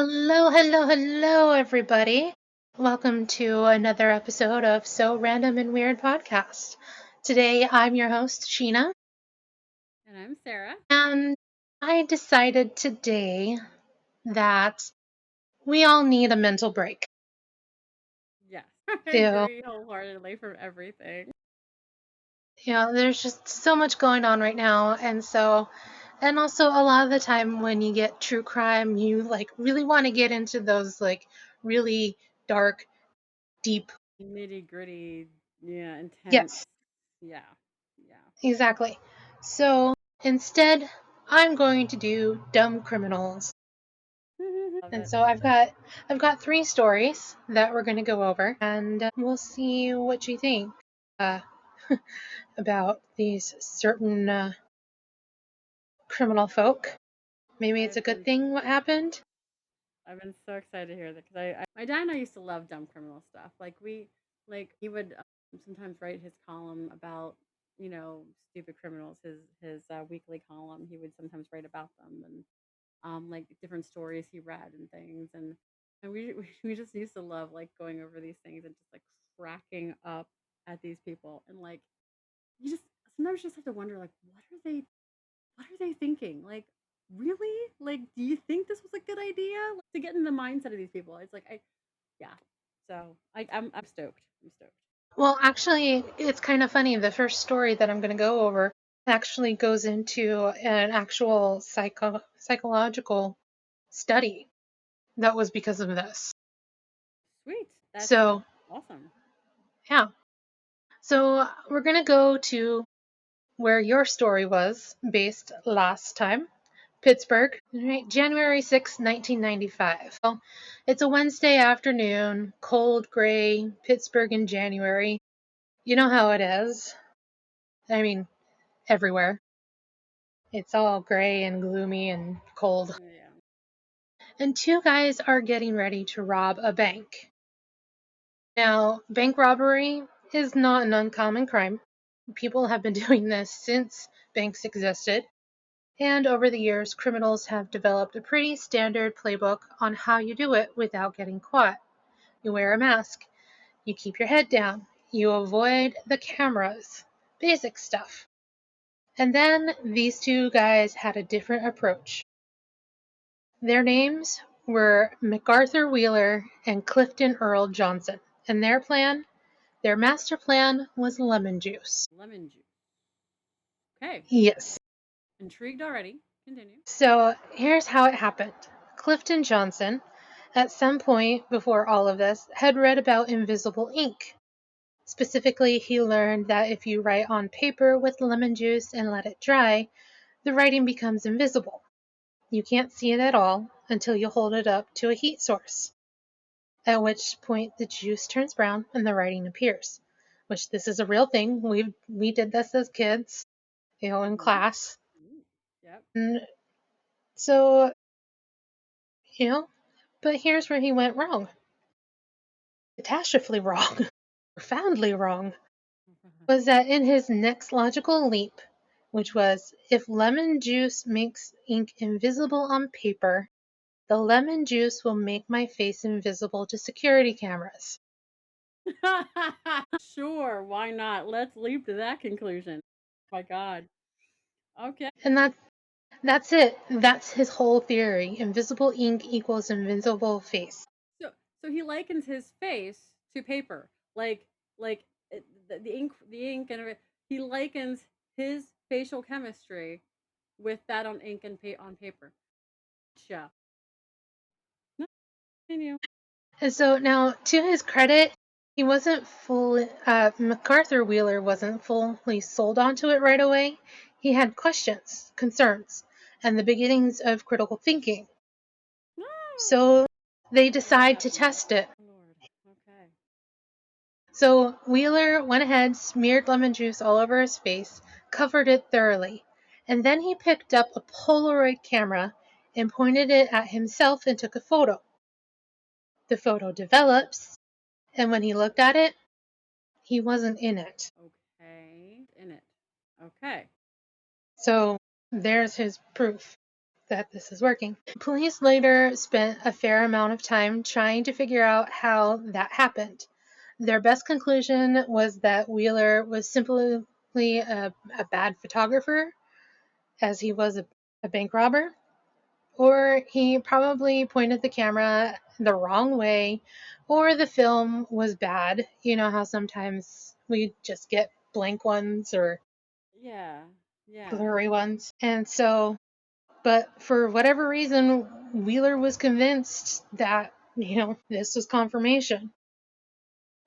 Hello, hello, hello, everybody. Welcome to another episode of So Random and Weird Podcast. Today, I'm your host, Sheena, And I'm Sarah. and I decided today that we all need a mental break. Yes, I You agree wholeheartedly from everything. there's just so much going on right now, and also a lot of the time when you get true crime, you really want to get into those really dark, deep. Nitty gritty, yeah, intense. Yes, Yeah, yeah. exactly. So instead, I'm going to do dumb criminals. Love And it. so I've got three stories that we're going to go over, and we'll see what you think uh, about these certain criminal folk. Maybe it's a I've good been thing what happened. I've been so excited to hear that because my dad and I used to love dumb criminal stuff. He would sometimes write his column about stupid criminals. His weekly column, he would sometimes write about them and like different stories he read and things and we just used to love like going over these things and just like cracking up at these people and like you just sometimes you just have to wonder like what are they thinking like really like do you think this was a good idea like, to get in the mindset of these people it's like I yeah so I'm stoked I'm stoked. Well, actually, it's kind of funny. The first story that I'm going to go over actually goes into an actual psychological study that was because of this. Sweet, that's So, awesome. yeah. So we're going to go to where your story was based last time, Pittsburgh, right, January 6th, 1995. Well, it's a Wednesday afternoon, cold, gray, Pittsburgh in January. You know how it is. I mean, everywhere. It's all gray and gloomy and cold. Yeah. And two guys are getting ready to rob a bank. Now, bank robbery is not an uncommon crime. People have been doing this since banks existed. And over the years, criminals have developed a pretty standard playbook on how you do it without getting caught. You wear a mask, you keep your head down, you avoid the cameras, basic stuff. And then these two guys had a different approach. Their names were MacArthur Wheeler and Clifton Earl Johnson. And their master plan was lemon juice. Lemon juice. Okay, Yes. intrigued already, continue. So here's how it happened. Clifton Johnson, at some point before all of this, had read about invisible ink. Specifically, he learned that if you write on paper with lemon juice and let it dry, the writing becomes invisible. You can't see it at all until you hold it up to a heat source, at which point the juice turns brown and the writing appears. Which this is a real thing. We did this as kids, in Mm-hmm. class. Yep. And so, you know, but here's where he went wrong. Catastrophically wrong, profoundly wrong, was that in his next logical leap, which was if lemon juice makes ink invisible on paper, the lemon juice will make my face invisible to security cameras. Sure, why not? Let's leap to that conclusion. My God. Okay. And that's it. That's his whole theory. Invisible ink equals invisible face. So so he likens his face to paper. Like the ink and he likens his facial chemistry with that on ink and on paper. Yeah. No, continue. And so now, to his credit, he wasn't fully, MacArthur Wheeler wasn't fully sold onto it right away. He had questions, concerns, and the beginnings of critical thinking. No. So they What decide to happened? test it. Oh, Lord. Okay. So Wheeler went ahead, smeared lemon juice all over his face, covered it thoroughly, and then he picked up a Polaroid camera and pointed it at himself and took a photo. The photo develops, and when he looked at it, he wasn't in it. Okay. In it. Okay. So there's his proof. that this is working. Police later spent a fair amount of time trying to figure out how that happened. Their best conclusion was that Wheeler was simply a bad photographer, as he was a bank robber, or he probably pointed the camera the wrong way, or the film was bad. You know how sometimes we just get blank ones or Yeah. Yeah. blurry ones. And so, but for whatever reason, Wheeler was convinced that, this was confirmation.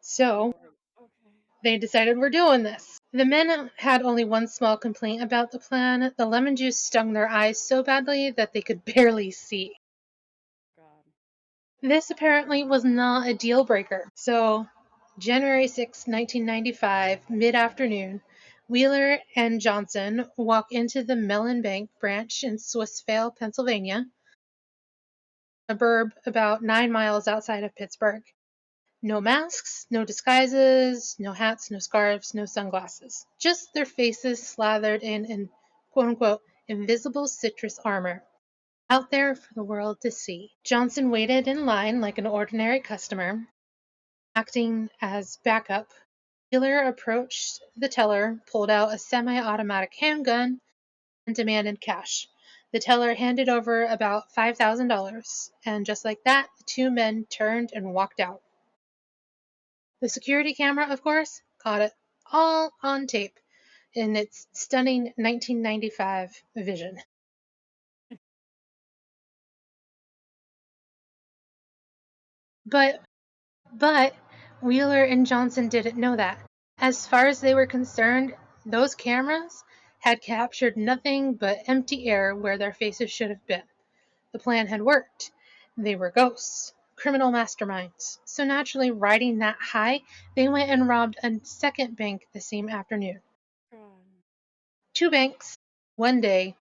So Lord. Okay. they decided we're doing this. The men had only one small complaint about the plan. The lemon juice stung their eyes so badly that they could barely see. God. This apparently was not a deal breaker. So, January 6, 1995, mid afternoon, Wheeler and Johnson walk into the Mellon Bank branch in Swissvale, Pennsylvania, a burb about 9 miles outside of Pittsburgh. No masks, no disguises, no hats, no scarves, no sunglasses. Just their faces slathered in quote unquote invisible citrus armor, out there for the world to see. Johnson waited in line like an ordinary customer, acting as backup. Wheeler approached the teller, pulled out a semi-automatic handgun, and demanded cash. The teller handed over about $5,000, and just like that, the two men turned and walked out. The security camera, of course, caught it all on tape in its stunning 1995 vision. But But Wheeler and Johnson didn't know that. As far as they were concerned, those cameras had captured nothing but empty air where their faces should have been. The plan had worked. They were ghosts, criminal masterminds. So naturally, riding that high, they went and robbed a second bank the same afternoon. God. Two banks, one day,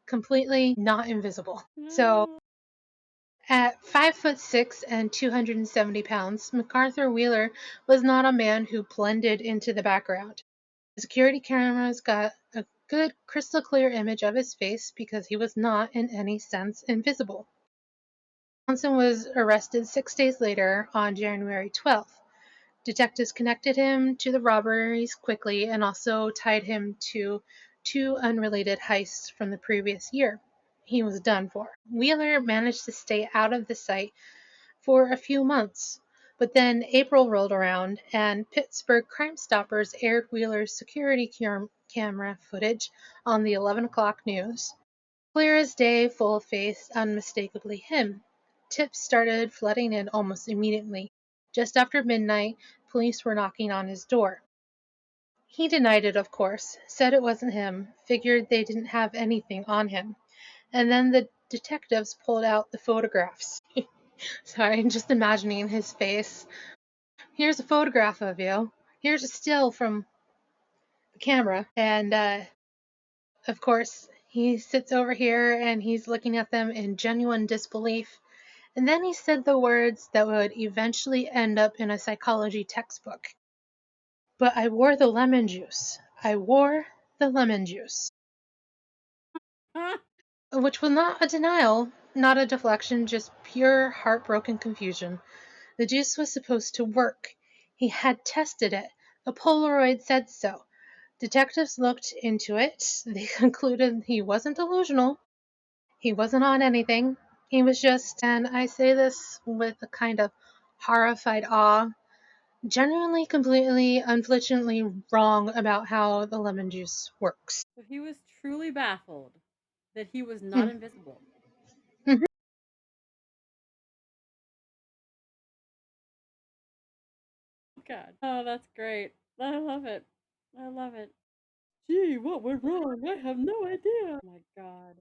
completely not invisible. So No. at 5'6" and 270 pounds, MacArthur Wheeler was not a man who blended into the background. The security cameras got a good crystal clear image of his face because he was not in any sense invisible. Johnson was arrested 6 days later on January 12th. Detectives connected him to the robberies quickly and also tied him to two unrelated heists from the previous year. He was done for. Wheeler managed to stay out of the sight for a few months. But then April rolled around, and Pittsburgh Crime Stoppers aired Wheeler's security camera footage on the 11 o'clock news. Clear as day, full face, unmistakably him. Tips started flooding in almost immediately. Just after midnight, police were knocking on his door. He denied it, of course, said it wasn't him, figured they didn't have anything on him. And then the detectives pulled out the photographs. Sorry, I'm just imagining his face. Here's a photograph of you. Here's a still from the camera. And of course, he sits over here and he's looking at them in genuine disbelief. And then he said the words that would eventually end up in a psychology textbook. But I wore the lemon juice. I wore the lemon juice. Which was not a denial, not a deflection, just pure heartbroken confusion. The juice was supposed to work. He had tested it. A Polaroid said so. Detectives looked into it. They concluded he wasn't delusional. He wasn't on anything. He was just, and I say this with a kind of horrified awe, genuinely, completely, unflinchingly wrong about how the lemon juice works. So he was truly baffled that he was not Mm. invisible. Mhm. God. Oh, that's great. I love it. I love it. Gee, what went wrong? I have no idea. Oh my God.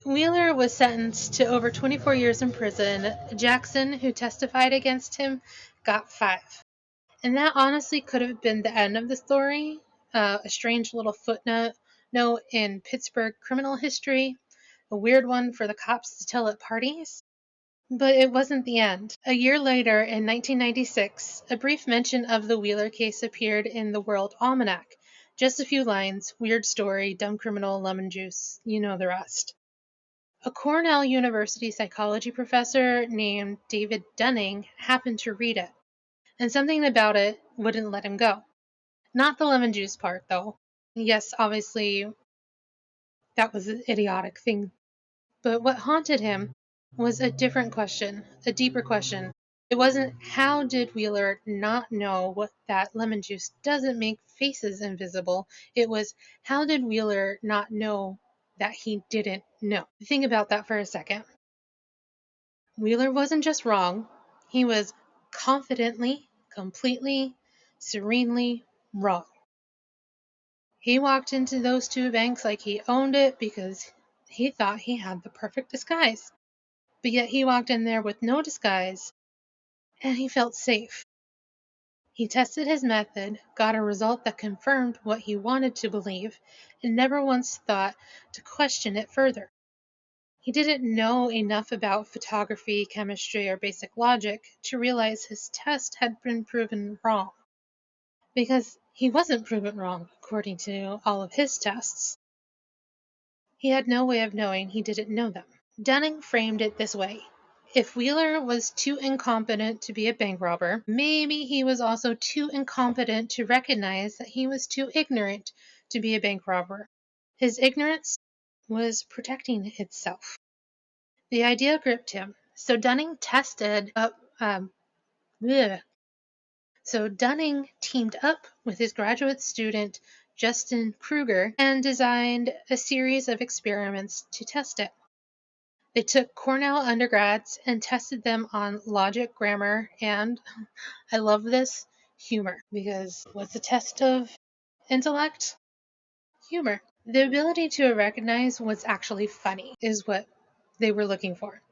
Wheeler was sentenced to over 24 years in prison. Jackson, who testified against him, got 5. And that honestly could have been the end of the story. A strange little footnote note in Pittsburgh criminal history, a weird one for the cops to tell at parties. But it wasn't the end. A year later, in 1996, a brief mention of the Wheeler case appeared in the World Almanac. Just a few lines, weird story, dumb criminal, lemon juice, you know the rest. A Cornell University psychology professor named David Dunning happened to read it, and something about it wouldn't let him go. Not the lemon juice part, though. Yes, obviously, that was an idiotic thing. But what haunted him was a different question, a deeper question. It wasn't how did Wheeler not know what that lemon juice doesn't make faces invisible. It was how did Wheeler not know that he didn't know? Think about that for a second. Wheeler wasn't just wrong, he was confidently, completely, serenely wrong. He walked into those two banks like he owned it because he thought he had the perfect disguise. But yet he walked in there with no disguise and he felt safe. He tested his method, got a result that confirmed what he wanted to believe, and never once thought to question it further. He didn't know enough about photography, chemistry, or basic logic to realize his test had been proven wrong. Because he wasn't proven wrong, according to all of his tests. He had no way of knowing he didn't know them. Dunning framed it this way. If Wheeler was too incompetent to be a bank robber, maybe he was also too incompetent to recognize that he was too ignorant to be a bank robber. His ignorance was protecting itself. The idea gripped him. So Dunning teamed up with his graduate student Justin Kruger and designed a series of experiments to test it. They took Cornell undergrads and tested them on logic, grammar, and, I love this, humor. Because what's a test of intellect? Humor. The ability to recognize what's actually funny is what they were looking for.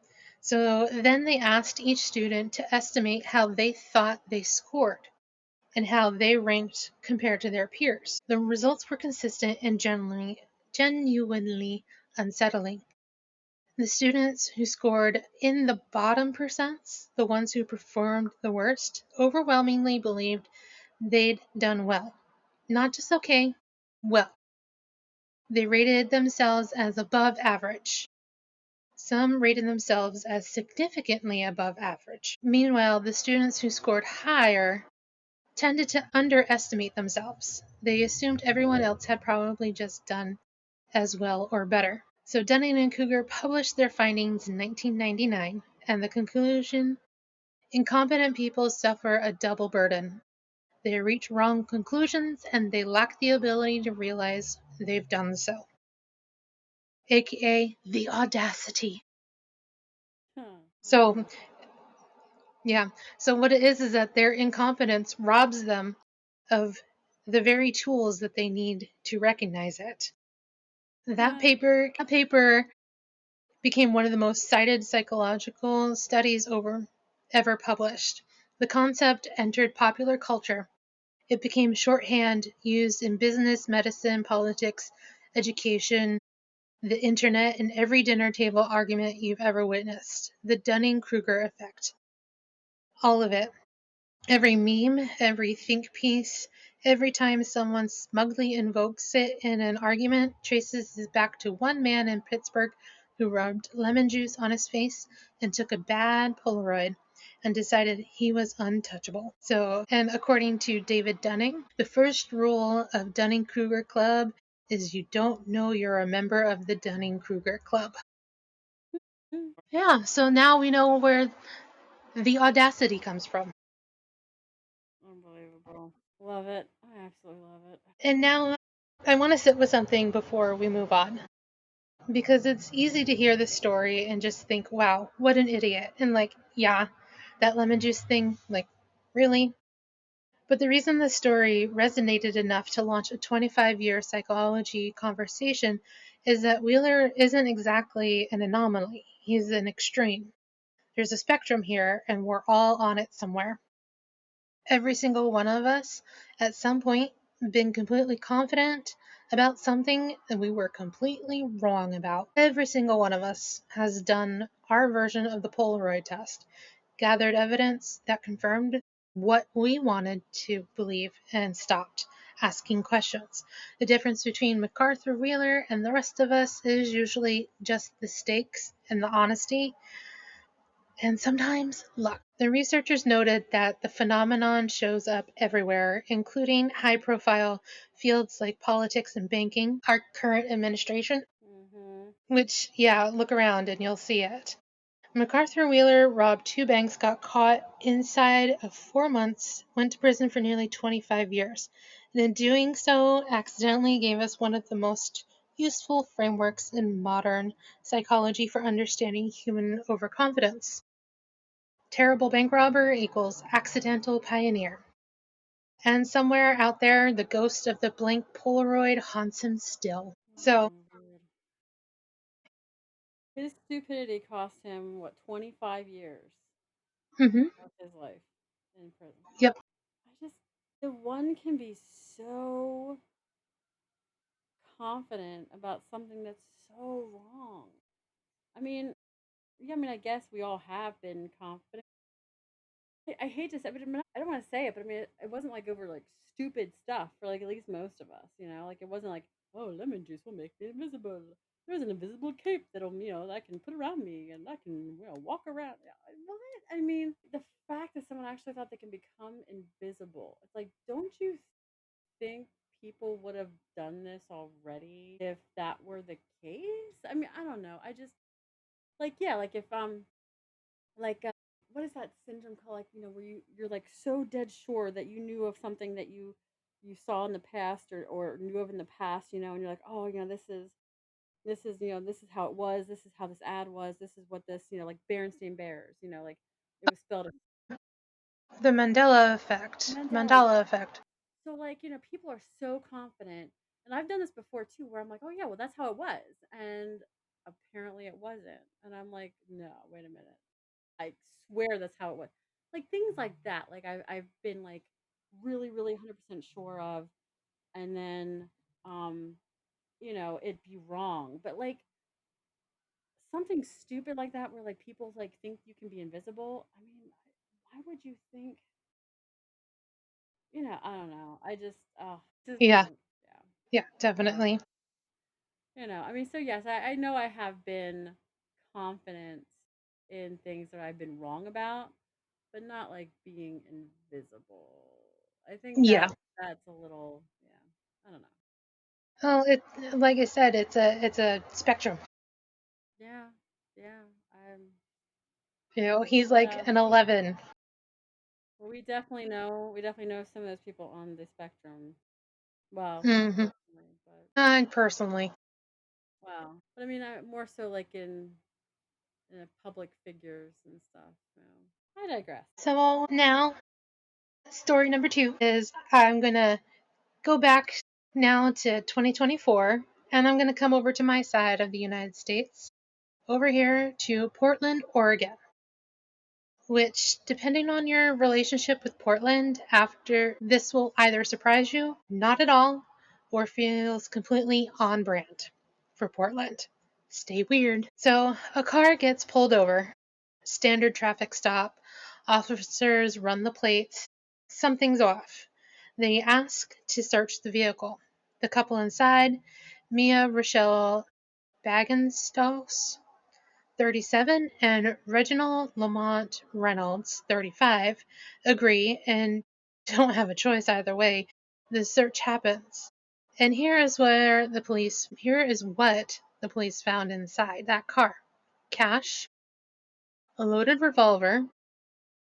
So then they asked each student to estimate how they thought they scored and how they ranked compared to their peers. The results were consistent and genuinely unsettling. The students who scored in the bottom percents, the ones who performed the worst, overwhelmingly believed they'd done well. Not just okay, well. They rated themselves as above average. Some rated themselves as significantly above average. Meanwhile, the students who scored higher tended to underestimate themselves. They assumed everyone else had probably just done as well or better. So Dunning and Kruger published their findings in 1999, and the conclusion: incompetent people suffer a double burden. They reach wrong conclusions and they lack the ability to realize they've done so. AKA the audacity. So, yeah. So what it is that their incompetence robs them of the very tools that they need to recognize it. That paper became one of the most cited psychological studies ever published. The concept entered popular culture. It became shorthand used in business, medicine, politics, education, the internet, and every dinner table argument you've ever witnessed. The Dunning-Kruger effect. All of it. Every meme, every think piece, every time someone smugly invokes it in an argument, traces it back to one man in Pittsburgh who rubbed lemon juice on his face and took a bad Polaroid and decided he was untouchable. So, and according to David Dunning, the first rule of Dunning-Kruger Club is you don't know you're a member of the Dunning-Kruger Club. Yeah, so now we know where the audacity comes from. Unbelievable. Love it. I absolutely love it. And now I want to sit with something before we move on. Because it's easy to hear this story and just think, wow, what an idiot. And like, yeah, that lemon juice thing, like, really? But the reason this story resonated enough to launch a 25-year psychology conversation is that Wheeler isn't exactly an anomaly. He's an extreme. There's a spectrum here, and we're all on it somewhere. Every single one of us, at some point, been completely confident about something that we were completely wrong about. Every single one of us has done our version of the Polaroid test, gathered evidence that confirmed what we wanted to believe, and stopped. asking questions. The difference between MacArthur Wheeler and the rest of us is usually just the stakes and the honesty, and sometimes luck. The researchers noted that the phenomenon shows up everywhere, including high profile fields like politics and banking, our current administration, Mm-hmm. which, yeah, look around and you'll see it. MacArthur Wheeler robbed two banks, got caught inside of 4 months, went to prison for nearly 25 years, and in doing so, accidentally gave us one of the most useful frameworks in modern psychology for understanding human overconfidence. Terrible bank robber equals accidental pioneer. And somewhere out there, the ghost of the blank Polaroid haunts him still. So, Oh, weird. His stupidity cost him what 25 years mhm, of his life in prison. yep, I just the one can be so confident about something that's so wrong. I mean, yeah, I mean, I guess we all have been confident. I hate to say, but I don't want to say it, but I mean, it wasn't like over like stupid stuff for like at least most of us, you know. Like it wasn't like, oh, lemon juice will make me invisible. There's an invisible cape that'll, that I can put around me, and I can, walk around. Yeah, what? I mean, the fact that someone actually thought they can become invisible. It's like, don't you think people would have done this already if that were the case? I mean, I don't know. I just like, yeah, like if like what is that syndrome called, like, where you're like so dead sure that you knew of something that you saw in the past, or knew of in the past, and you're like, oh, this is this is how it was, this is how this ad was, this is what this, like Berenstain Bears, like it was spelled the Mandela effect. Mandela, Mandela yeah. effect. So like, people are so confident, and I've done this before too, where I'm like, oh yeah, well that's how it was, and apparently it wasn't, and I'm like, no, wait a minute, I swear that's how it was. Like things like that. Like I've been like really, really 100% sure of, and then it'd be wrong. But like something stupid like that, where like people like think you can be invisible. I mean, why would you think? I don't know. I just, this Yeah, isn't, yeah. yeah, So definitely. I mean, so yes, I know I have been confident in things that I've been wrong about, but not like being invisible. I think Yeah. that's a little, yeah. I don't know. Well, it like I said, it's a spectrum. Yeah, yeah. He's like Yeah. an 11. Well, we definitely know some of those people on the spectrum. Well, not Mm-hmm. personally, but Personally. wow. But I mean, more so like in public figures and stuff. I digress. So now, story number two is I'm gonna go back now to 2024, and I'm gonna come over to my side of the United States, over here to Portland, Oregon. Which, depending on your relationship with Portland, after this will either surprise you, not at all, or feels completely on brand for Portland. Stay weird. So, a car gets pulled over, standard traffic stop, officers run the plates, something's off. They ask to search the vehicle. The couple inside, Mia Rochelle Bagenstos, 37, and Reginald Lamont Reynolds, 35, agree and don't have a choice either way. The search happens. And here is what the police found inside that car. Cash, a loaded revolver,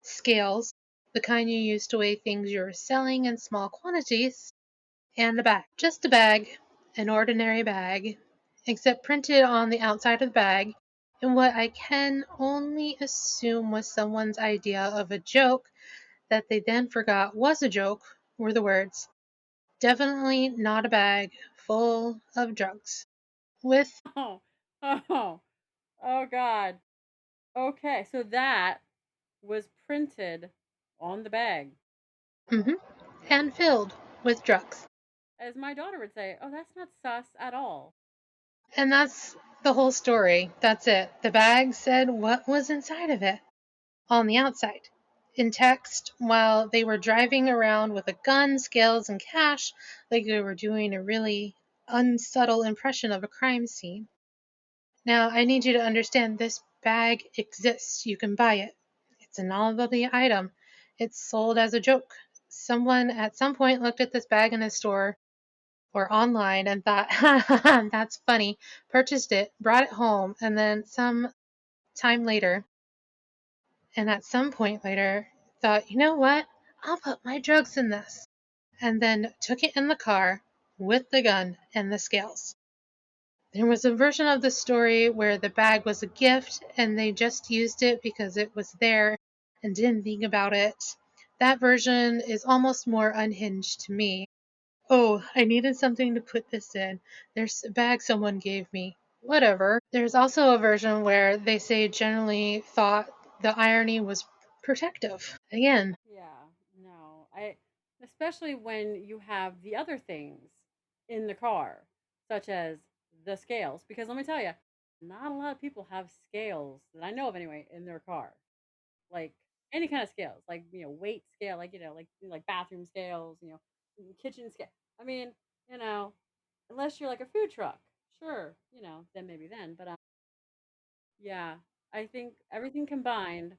scales, the kind you use to weigh things you're selling in small quantities, and a bag. Just a bag, an ordinary bag, except printed on the outside of the bag in what I can only assume was someone's idea of a joke that they then forgot was a joke were the words, "Definitely not a bag full of drugs." With, Oh, oh, oh God. Okay, so that was printed on the bag. mhm, and filled with drugs. As my daughter would say, oh, that's not sus at all. And that's the whole story. That's it. The bag said what was inside of it on the outside. in text while they were driving around with a gun, scales, and cash, like they were doing a really unsubtle impression of a crime scene. Now, I need you to understand this bag exists. You can buy it. It's a novelty item. It's sold as a joke. Someone at some point looked at this bag in a store or online and thought, that's funny, purchased it, brought it home, and then some time later, and at some point later, thought, you know what? I'll put my drugs in this. And then took it in the car with the gun and the scales. There was a version of the story where the bag was a gift and they just used it because it was there and didn't think about it. That version is almost more unhinged to me. Oh, I needed something to put this in. There's a bag someone gave me. Whatever. There's also a version where they say generally thought the irony was protective. Again, Yeah, no. Especially when you have the other things in the car, such as the scales. Because let me tell you, not a lot of people have scales that I know of anyway in their car. Like any kind of scales, like weight scale, like like bathroom scales, kitchen scale. I mean, you know, unless you're like a food truck, sure, then maybe then. But yeah, I think everything combined,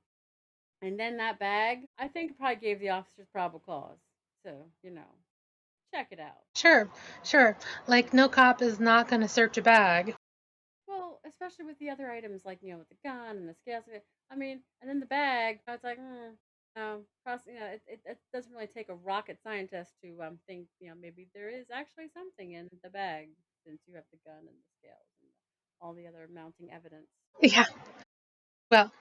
and then that bag, I think probably gave the officers probable cause. So check it out. sure, sure. Like, no cop is not going to search a bag. Well, especially with the other items, like with the gun and the scales. I mean, and then the bag. It's like, it doesn't really take a rocket scientist to think, maybe there is actually something in the bag since you have the gun and the scales and all the other mounting evidence. Yeah. Well,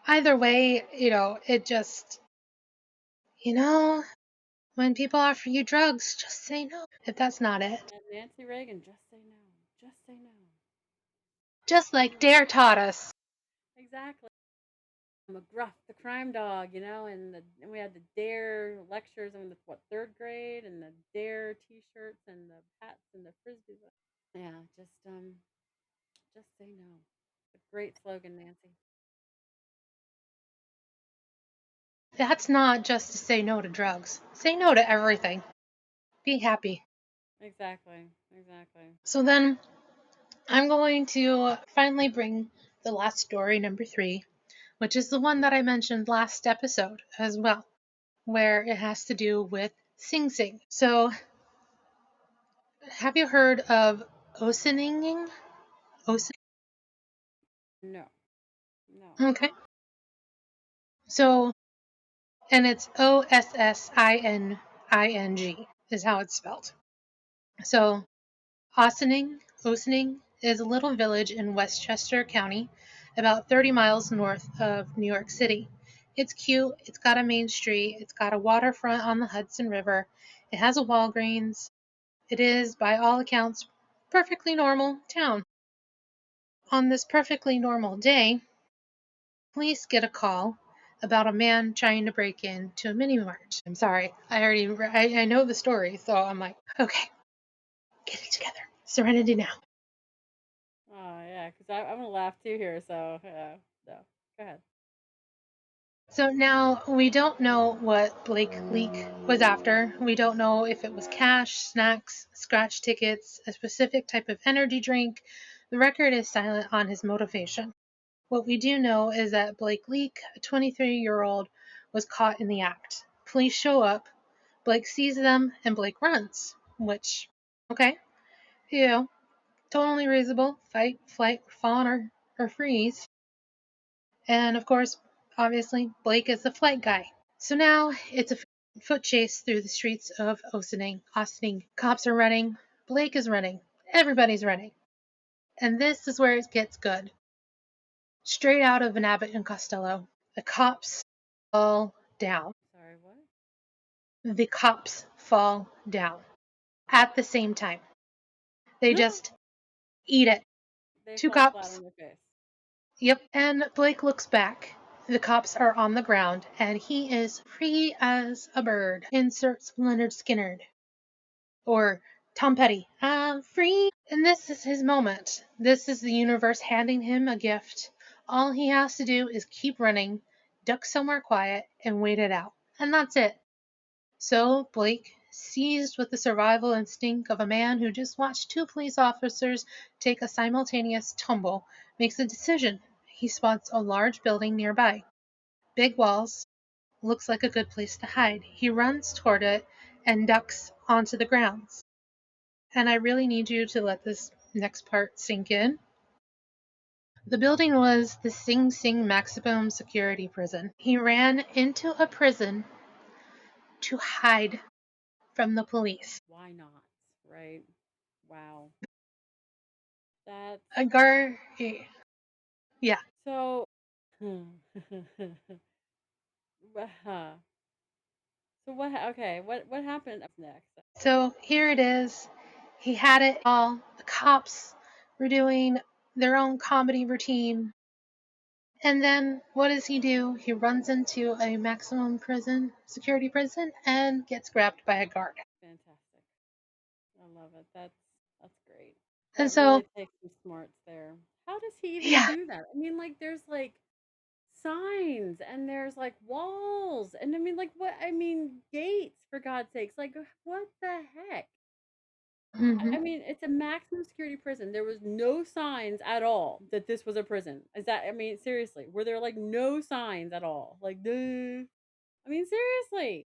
either way, it just, you know, when people offer you drugs, just say no if that's not it. And Nancy Reagan, just say no. Just say no. Just like Dare taught us. Exactly. McGruff, the crime dog, and we had the Dare lectures in the third grade, and the Dare T-shirts and the hats and the frisbees. Yeah, just say no. A great slogan, Nancy. That's not just to say no to drugs. Say no to everything. Be happy. Exactly, exactly. So then I'm going to finally bring the last story, number 3, which is the one that I mentioned last episode as well, where it has to do with Sing Sing. So, have you heard of Ossining? No, no. Okay. So, and it's Ossining is how it's spelled. So, Ossining is a little village in Westchester County, about 30 miles north of New York City. It's cute, it's got a main street, it's got a waterfront on the Hudson River, it has a Walgreens. It is, by all accounts, perfectly normal town. On this perfectly normal day, police get a call about a man trying to break into a mini mart. I'm sorry, I know the story, so I'm like, okay, get it together. Serenity now. Oh yeah, because I'm gonna laugh too here. So yeah, no, go ahead. So now we don't know what Blake Leak was after. We don't know if it was cash, snacks, scratch tickets, a specific type of energy drink. The record is silent on his motivation. What we do know is that Blake Leak, a 23-year-old, was caught in the act. Police show up, Blake sees them, and Blake runs, which, okay, you know, totally reasonable. Fight, flight, fawn, or freeze. And of course, obviously, Blake is the flight guy. So now it's a foot chase through the streets of Ossining. Cops are running. Blake is running. Everybody's running. And this is where it gets good. Straight out of an Abbott and Costello, the cops fall down. Sorry, what? The cops fall down at the same time. They just eat it. They Two fell flat cops. on their face. Yep. And Blake looks back. The cops are on the ground, and he is free as a bird. Inserts Leonard Skinner. Or Tom Petty. I'm free. And this is his moment. This is the universe handing him a gift. All he has to do is keep running, ducked somewhere quiet, and waited out. And that's it. So Blake, seized with the survival instinct of a man who just watched two police officers take a simultaneous tumble, makes a decision. He spots a large building nearby. Big walls. Looks like a good place to hide. He runs toward it and ducks onto the grounds. And I really need you to let this next part sink in. The building was the Sing Sing maximum security prison. He ran into a prison to hide from the police. Why not? Right? Wow. That's A guard, yeah. so. uh, so what? Okay, what happened next? So here it is. He had it all. The cops were doing their own comedy routine. And then what does he do? He runs into a maximum prison, security prison, and gets grabbed by a guard. Fantastic. I love it. That's great. And That so, really takes some smarts there. How does he even yeah. do that? I mean, like, there's like signs and there's like walls and I mean, like, what? I mean, gates for God's sakes. Like, what the heck? Hmm. I mean, it's a maximum security prison. There was no signs at all that this was a prison. Is that? I mean, seriously, were there like no signs at all? Like, duh. I mean, seriously.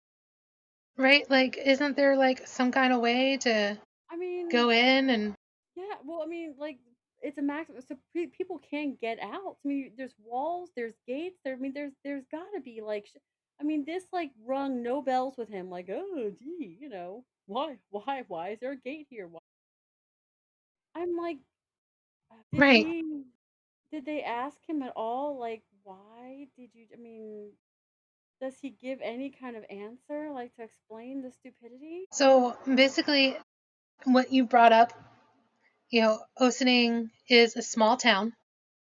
Right? Like, isn't there like some kind of way to I mean, go in and yeah, well, I mean, like, it's a maximum, so people can't get out. I mean, there's walls, there's gates. There, I mean, there's got to be like, I mean, this like rung no bells with him. Like, oh, gee, why is there a gate here? Why? I'm like, did right? he? Did they ask him at all? Like, why did you? I mean, does he give any kind of answer, like to explain the stupidity? So basically, what you brought up, Ossining is a small town.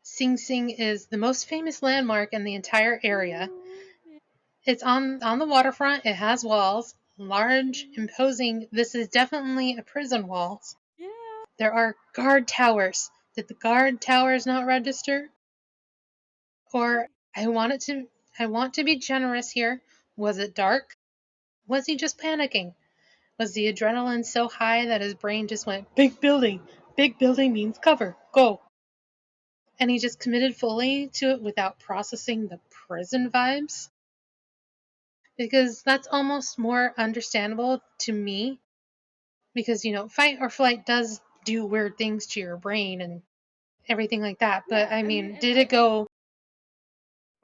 Sing Sing is the most famous landmark in the entire area. Mm, It's on the waterfront. It has walls, large, yeah, imposing. This is definitely a prison walls. yeah. There are guard towers. Did the guard towers not register? Or I want to be generous here. Was it dark? Was he just panicking? Was the adrenaline so high that his brain just went, big building? Big building means cover. Go. And he just committed fully to it without processing the prison vibes? Because that's almost more understandable to me. Because, fight or flight does do weird things to your brain and everything like that. But Yeah, I I mean, mean, and did it go?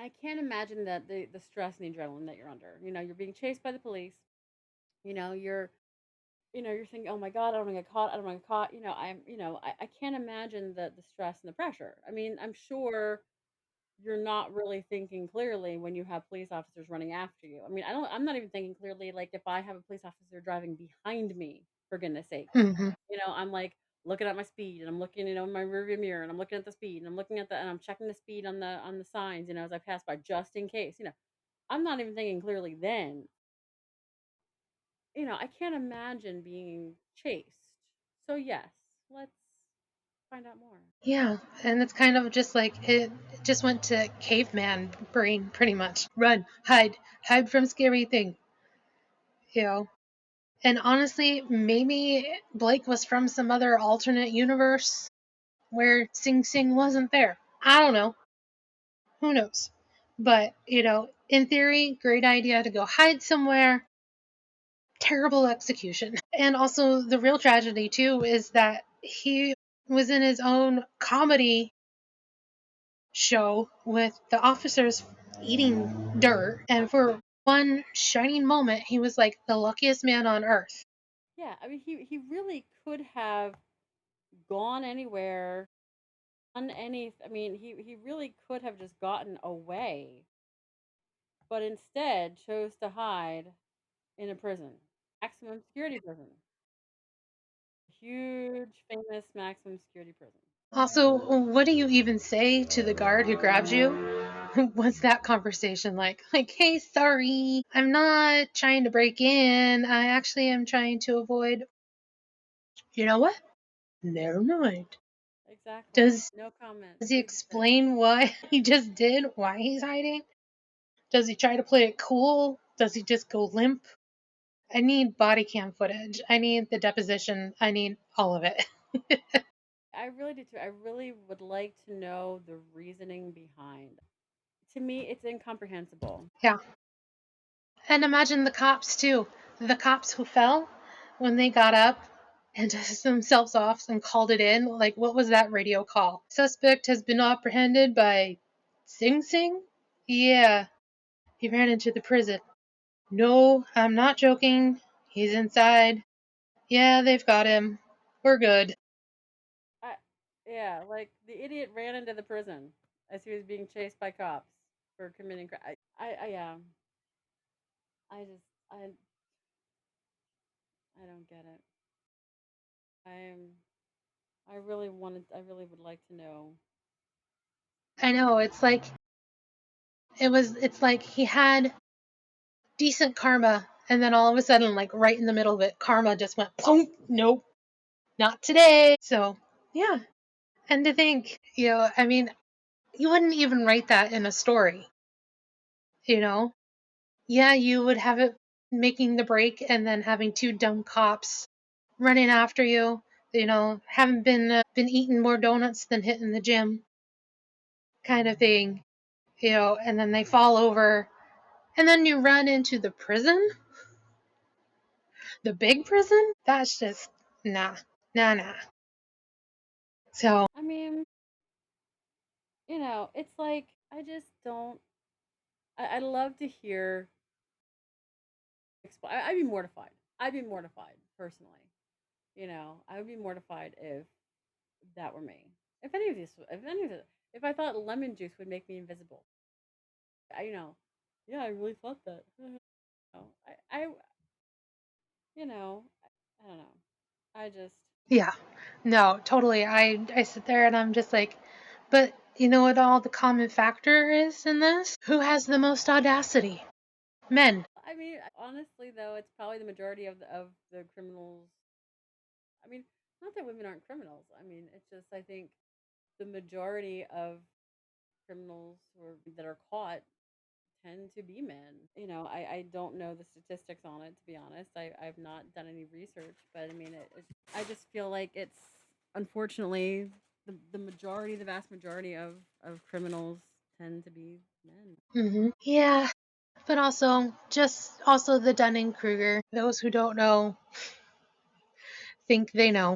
I can't imagine that the stress and the adrenaline that you're under. You know, you're being chased by the police. You know, you're thinking, oh my God, I don't want to get caught. I don't want to get caught. I can't imagine the stress and the pressure. I mean, I'm sure you're not really thinking clearly when you have police officers running after you. I mean, I'm not even thinking clearly like if I have a police officer driving behind me, for goodness sakes. Mm-hmm. I'm like looking at my speed and I'm looking, in my rearview mirror and I'm looking at the speed and I'm looking at the and I'm checking the speed on the signs, as I pass by just in case. I'm not even thinking clearly then. I can't imagine being chased. So yes, let's find out more. Yeah, and it's kind of just like it just went to caveman brain pretty much. Run, hide from scary thing, you know. And honestly, maybe Blake was from some other alternate universe where Sing Sing wasn't there. I don't know. Who knows? But, in theory, great idea to go hide somewhere. Terrible execution. And also, the real tragedy, too, is that he was in his own comedy show with the officers eating dirt. And for one shining moment, he was like the luckiest man on earth. Yeah, I mean, he really could have gone anywhere, done any. I mean, he really could have just gotten away, but instead chose to hide in a prison, maximum security prison, huge, famous maximum security prison. Also, what do you even say to the guard who grabs you? What's that conversation like? Like, hey, sorry, I'm not trying to break in. I actually am trying to avoid. You know what? Never mind. Exactly. Does No comment. does he Please stay. explain what he just did? Why he's hiding? Does he try to play it cool? Does he just go limp? I need body cam footage. I need the deposition. I need all of it. I really do too. I really would like to know the reasoning behind. To me, it's incomprehensible. Yeah. And imagine the cops too. The cops who fell when they got up and dusted themselves off and called it in. Like, what was that radio call? Suspect has been apprehended by Sing Sing? Yeah, he ran into the prison. No, I'm not joking. He's inside. Yeah, they've got him. We're good. I, yeah, like the idiot ran into the prison as he was being chased by cops for committing crime. Yeah, I just, I don't get it. I'm, I really would like to know. I know, it's like he had decent karma, and then all of a sudden, like right in the middle of it, karma just went plunk. Nope, not today. So, yeah. And to think, I mean, you wouldn't even write that in a story, you know? Yeah, you would have it making the break and then having two dumb cops running after you, haven't been eating more donuts than hitting the gym kind of thing, and then they fall over and then you run into the prison, the big prison. That's just nah, nah, nah. So, I mean, it's like I just don't. I love to hear. I'd be mortified. I'd be mortified personally. I would be mortified if that were me. If I thought lemon juice would make me invisible, yeah, I really thought that. No, you know, I don't know. I just, yeah. No, totally. I sit there and I'm just like, but you know what all the common factor is in this? Who has the most audacity? Men. honestly though, it's probably the majority of the criminals. I mean, not that women aren't criminals. I mean, it's just I think the majority of criminals that are caught tend to be men. I don't know the statistics on it, to be honest. I've not done any research, but I mean, I just feel like it's unfortunately the majority, the vast majority of criminals tend to be men. Yeah, but also the Dunning-Kruger. Those who don't know think they know.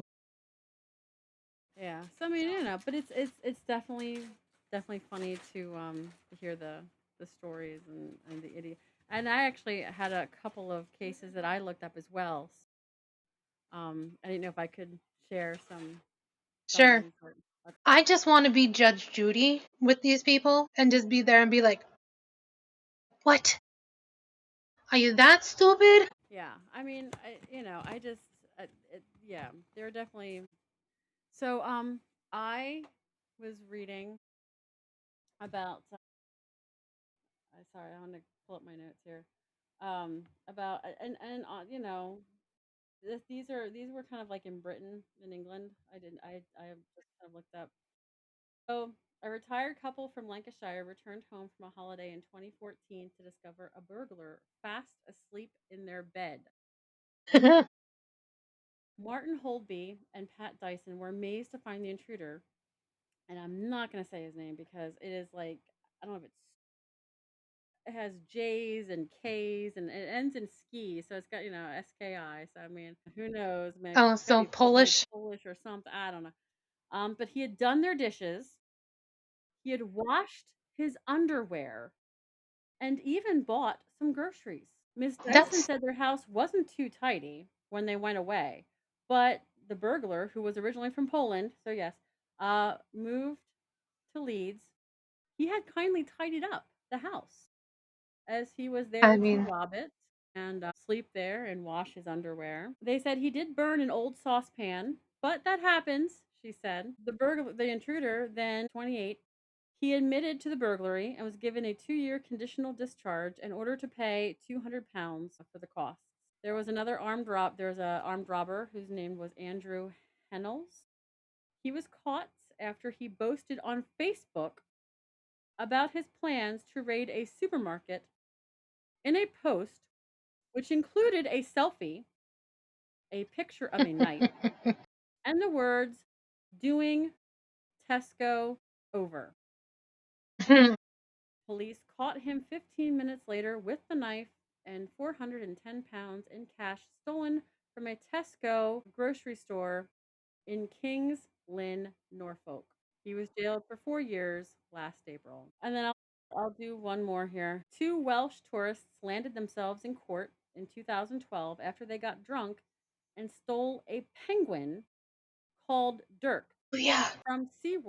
Yeah. So I mean, but it's definitely funny to hear the stories and the idiot. And I actually had a couple of cases that I looked up as well. I didn't know if I could share some of Sure. them. I just want to be Judge Judy with these people and just be there and be like, "What? Are you that stupid?" Yeah. I mean, I just yeah, they're definitely. So I was reading about. Sorry, I want to pull up my notes here. About and these were kind of like in Britain, in England. I just kind of looked up. So a retired couple from Lancashire returned home from a holiday in 2014 to discover a burglar fast asleep in their bed. Martin Holby and Pat Dyson were amazed to find the intruder, and I'm not going to say his name because it is like I don't know if it has J's and K's and it ends in ski, so it's got SKI. So I mean, who knows? Maybe Oh, it's got to so be like Polish. Polish or something. I don't know. But he had done their dishes. He had washed his underwear and even bought some groceries. Miss Dyson That's said their house wasn't too tidy when they went away, but the burglar, who was originally from Poland, so yes, moved to Leeds. He had kindly tidied up the house as he was I there to mean, rob it and sleep there and wash his underwear. They said he did burn an old saucepan, but that happens, she said. The intruder, then 28, he admitted to the burglary and was given a 2-year conditional discharge in order to pay £200 for the costs. There was an armed robber whose name was Andrew Hennels. He was caught after he boasted on Facebook about his plans to raid a supermarket in a post which included a selfie, a picture of a knife, and the words, "Doing Tesco over." Police caught him 15 minutes later with the knife and 410 pounds in cash stolen from a Tesco grocery store in Kings Lynn, Norfolk. He was jailed for 4 years last April. And then I'll do one more here. Two Welsh tourists landed themselves in court in 2012 after they got drunk and stole a penguin called Dirk Yeah, from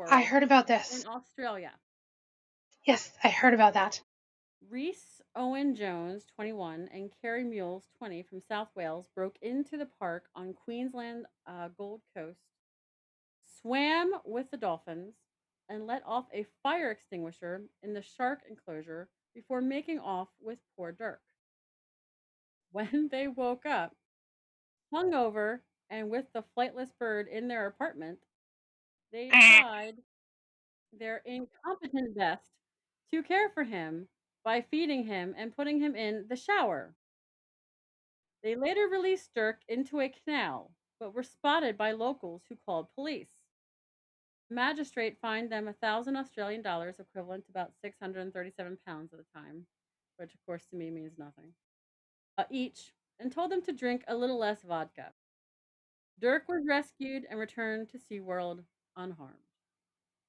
I SeaWorld heard about in this. Australia. Yes, I heard about that. Reese Owen Jones, 21, and Carrie Mules, 20, from South Wales broke into the park on Queensland Gold Coast, swam with the dolphins, and let off a fire extinguisher in the shark enclosure before making off with poor Dirk. When they woke up, hungover and with the flightless bird in their apartment, they tried their incompetent best to care for him by feeding him and putting him in the shower. They later released Dirk into a canal, but were spotted by locals who called police. The magistrate fined them 1,000 Australian dollars, equivalent to about 637 pounds at the time, which of course to me means nothing, each, and told them to drink a little less vodka. Dirk was rescued and returned to SeaWorld unharmed.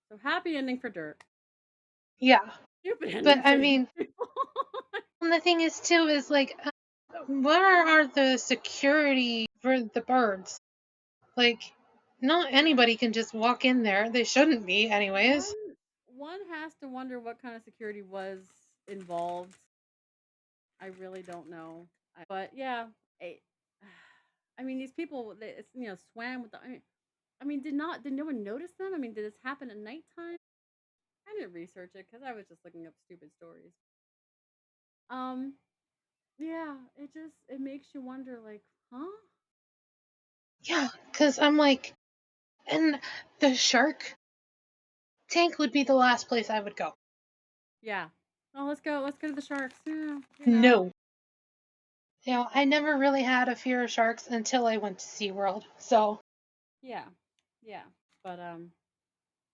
So happy ending for Dirk. Yeah, Stupid but ending I for these mean, people. the thing is too is like, where are the security for the birds? Like, not Yeah. anybody can just walk in there. They shouldn't be, anyways. One has to wonder what kind of security was involved. I really don't know. But yeah, I, I mean these people it's swam with the I mean did no one notice them? I mean did this happen at nighttime? I didn't research it cuz I was just looking up stupid stories. Um yeah, it makes you wonder like, huh? Yeah, because I'm like, and the shark tank would be the last place I would go. Yeah. Oh, let's go to the sharks. Yeah. No. I never really had a fear of sharks until I went to SeaWorld. So, Yeah. Yeah. But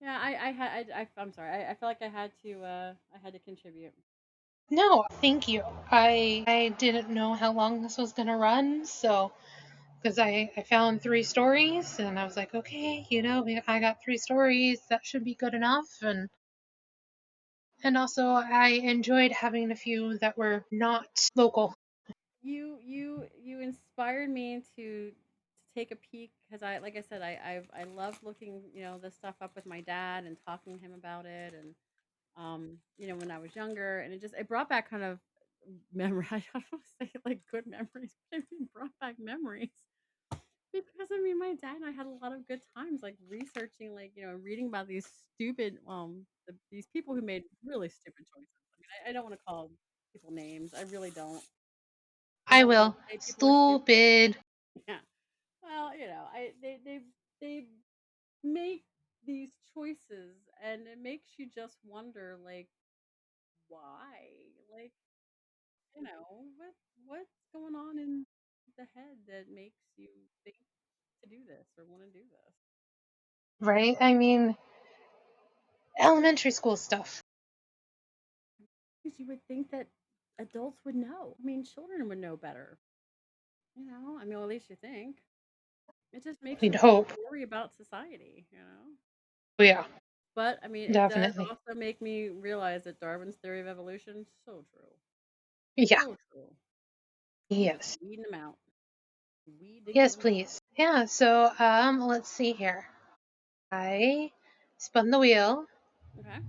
yeah, I had I'm sorry. I feel like I had to contribute. no, thank you. I didn't know how long this was going to run, so because I found three stories and I was like, okay, I got three stories, that should be good enough. And also I enjoyed having a few that were not local. You inspired me to take a peek because I like I said I love looking this stuff up with my dad and talking to him about it and when I was younger and it brought back kind of memory. I don't want to say like good memories, but I mean brought back memories because I mean my dad and I had a lot of good times like researching like reading about these stupid these people who made really stupid choices. I mean I don't want to call people names. I really don't. I I don't want to will. say people are stupid. Stupid. Yeah. Well, they make these choices, and it makes you just wonder, like, why? Like, what's going on in the head that makes you think to do this or want to do this? Right? I mean, elementary school stuff. Because you would think that adults would know. I mean, children would know better. I mean, well, at least you think. It just makes We'd you hope. worry about society. Oh, yeah, But I mean, it does definitely. also make me realize that Darwin's theory of evolution so true, Yeah. so true. I'm just Yes. weeding them out, weeding Yes, them out. please. Yeah, so let's see here. I spun the wheel Okay.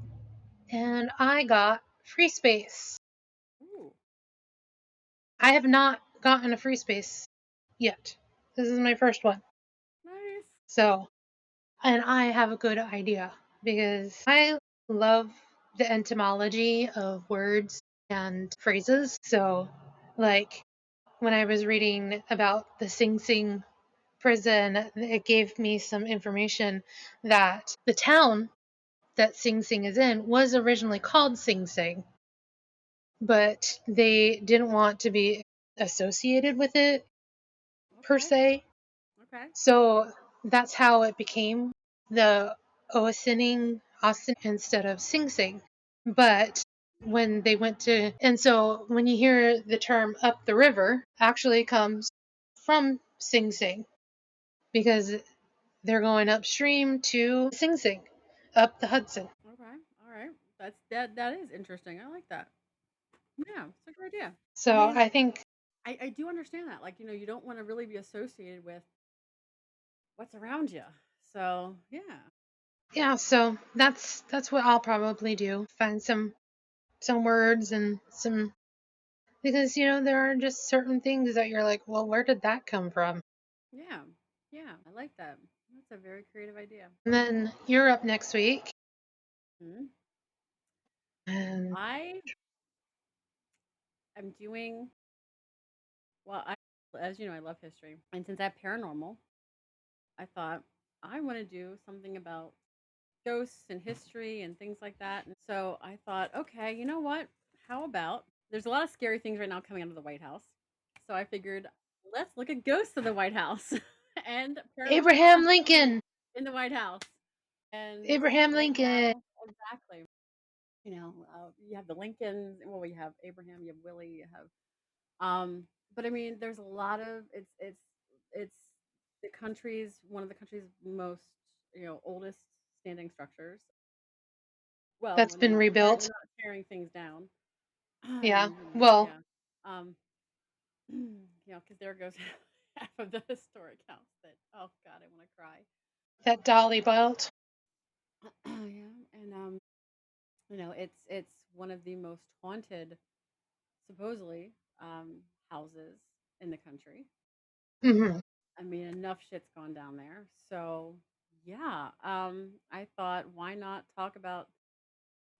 and I got free space. Ooh, I have not gotten a free space yet. This is my first one. nice. So, and I have a good idea because I love the etymology of words and phrases. So, like when I was reading about the Sing Sing prison, it gave me some information that the town that Sing Sing is in was originally called Sing Sing, but they didn't want to be associated with it per Okay. se. Okay. So that's how it became the Ossining instead of Sing Sing. But when they went to, and so when you hear the term up the river, actually comes from Sing Sing because they're going upstream to Sing Sing, up the Hudson. Okay. All right. That is interesting. I like that. Yeah, it's a good idea. I So mean, I think, I do understand that. Like, you don't want to really be associated with what's around you. So, yeah. yeah, so that's what I'll probably do. Find some words and some, because there are just certain things that you're like, well, where did that come from? Yeah. Yeah. I like that. That's a very creative idea. And then you're up next week, Mhm. and I am doing, well, as you know, I love history. And since I have paranormal, I thought I want to do something about ghosts and history and things like that. And so I thought, okay, you know what? How about there's a lot of scary things right now coming out of the White House. So I figured let's look at ghosts of the White House and paranormal Abraham activity Lincoln. in the White House. And Abraham right Lincoln. now, exactly. You have the Lincolns. Well, you have Abraham, you have Willie, you have um, but I mean, there's a lot of it's the country's one of the country's most oldest standing structures. Well, That's when they're been not tearing rebuilt. things down, Yeah. and Well, yeah, um, because there goes half of the historic house. That oh God, I want to cry. that Dolly belt. Yeah, and it's one of the most haunted, supposedly, houses in the country. Hmm. I mean, enough shit's gone down there. So, yeah, I thought, why not talk about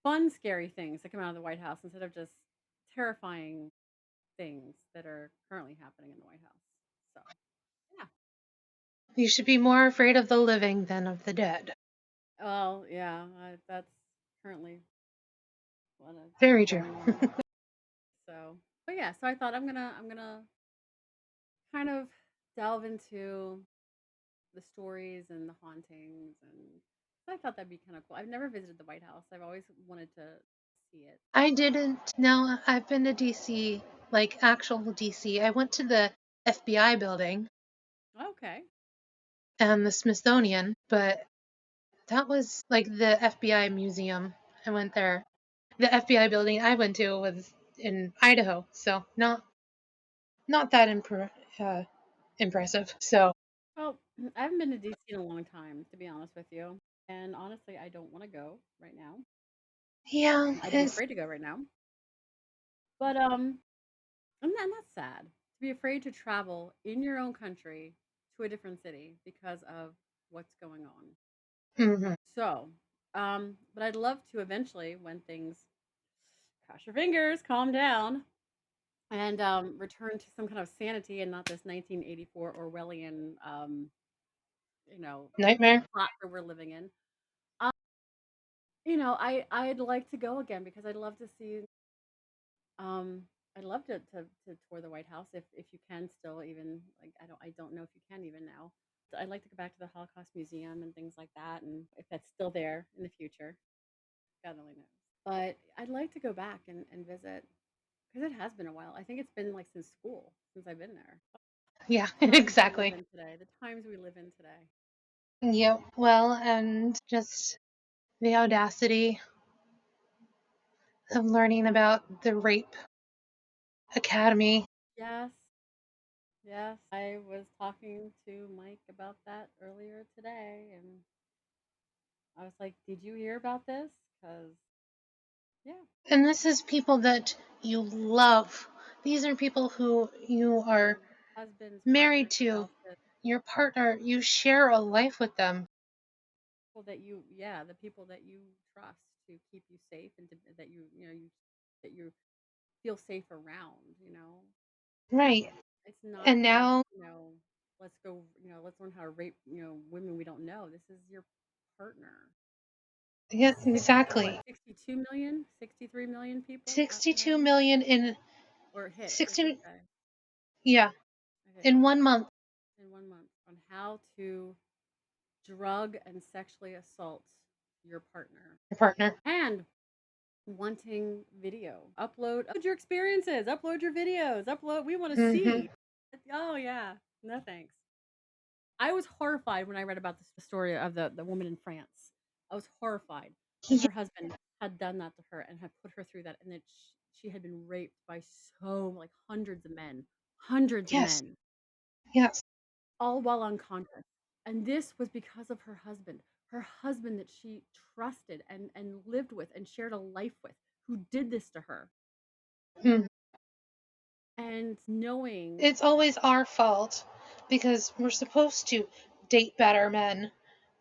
fun, scary things that come out of the White House instead of just terrifying things that are currently happening in the White House. So, yeah. You should be more afraid of the living than of the dead. Well, yeah, that's currently what's Very true. going on. So, but yeah, so I thought I'm gonna kind of delve into the stories and the hauntings, and I thought that'd be kind of cool. I've never visited the White House. I've always wanted to see it. I didn't. No, I've been to DC, like actual DC. I went to the FBI building Okay. and the Smithsonian, but that was like the FBI museum. I went there. The FBI building I went to was in Idaho, so not that impressive. So Well, I haven't been to DC in a long time, to be honest with you. And honestly, I don't want to go right now. yeah, I'd be it's afraid to go right now. But I'm not sad to be afraid to travel in your own country to a different city because of what's going on. mhm. So, but I'd love to eventually, when things cross your fingers, calm down, and return to some kind of sanity and not this 1984 Orwellian, you know, Nightmare. plot that we're living in. I'd like to go again because I'd love to see. Um, I'd love to tour the White House if you can still even like I don't know if you can even now. I'd like to go back to the Holocaust Museum and things like that, and if that's still there in the future, God only knows. But I'd like to go back and visit because it has been a while. I think it's been like since school since I've been there. Yeah, Times we live exactly. in today. The times we live in today. Yep. Well, and just the audacity of learning about the rape academy. Yes, yes. I was talking to Mike about that earlier today, and I was like, "Did you hear about this?" Because yeah, And this is people that you love. These are people who you are your husband's married partner, to, spouses, your partner, you share a life with them. people that the people that you trust to keep you safe and that that you feel safe around. Right. It's not And just now, let's go, let's learn how to rape women we don't know. This is your partner. Yeah, What, exactly. 62 million, 63 million people estimated, 62 million in or hit, I should 60, say. yeah, Okay, in 1 month. in 1 month on how to drug and sexually assault your partner Your partner. and wanting video. Upload your experiences, upload your videos, upload. We want to Hmm. see. Oh yeah, no thanks. I was horrified when I read about this, the story of the woman in France. I was horrified that Yeah, her husband had done that to her and had put her through that, and that she had been raped by so like hundreds of yes, men, yes. all while unconscious. And this was because of her husband that she trusted and lived with and shared a life with, who did this to her. Mhm. And knowing It's always our fault because we're supposed to date better men.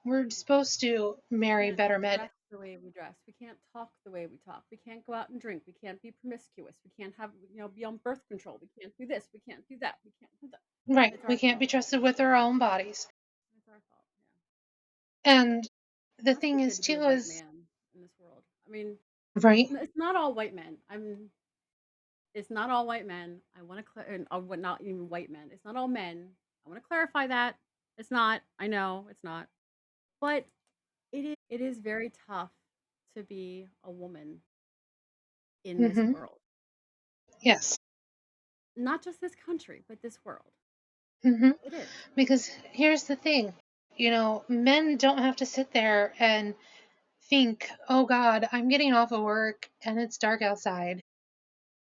We're supposed to we marry can't better men. dress the way we dress. We can't talk the way we talk. We can't go out and drink. We can't be promiscuous. We can't have, be on birth control. We can't do this. We can't do that. We can't do that. Right. It's We our can't fault. be trusted with our own bodies. It's our fault. Yeah. And the It must thing be good is, to be a too, white is man in this world. I mean, right. it's not all white men. It's not all white men. I want to what not even white men. It's not all men. I want to clarify that. It's not. I know it's not. But it is very tough to be a woman in this Hmm. world. Yes. Not just this country, but this world. Hmm. It is. Because here's the thing, men don't have to sit there and think, oh God, I'm getting off of work and it's dark outside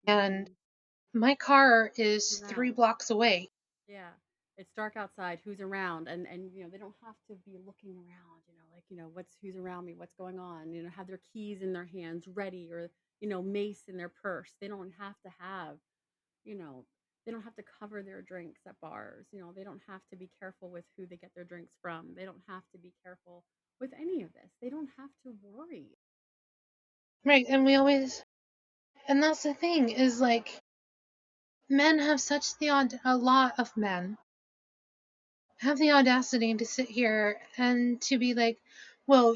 and Mhm. my car Who's is three around? blocks away. Yeah. It's dark outside. Who's around? And they don't have to be looking around, like, who's around me, what's going on, have their keys in their hands ready, or, mace in their purse. They don't have to have, you know, they don't have to cover their drinks at bars. They don't have to be careful with who they get their drinks from. They don't have to be careful with any of this. They don't have to worry. Right. And that's the thing is like, men have such a lot of men have the audacity to sit here and to be like, well,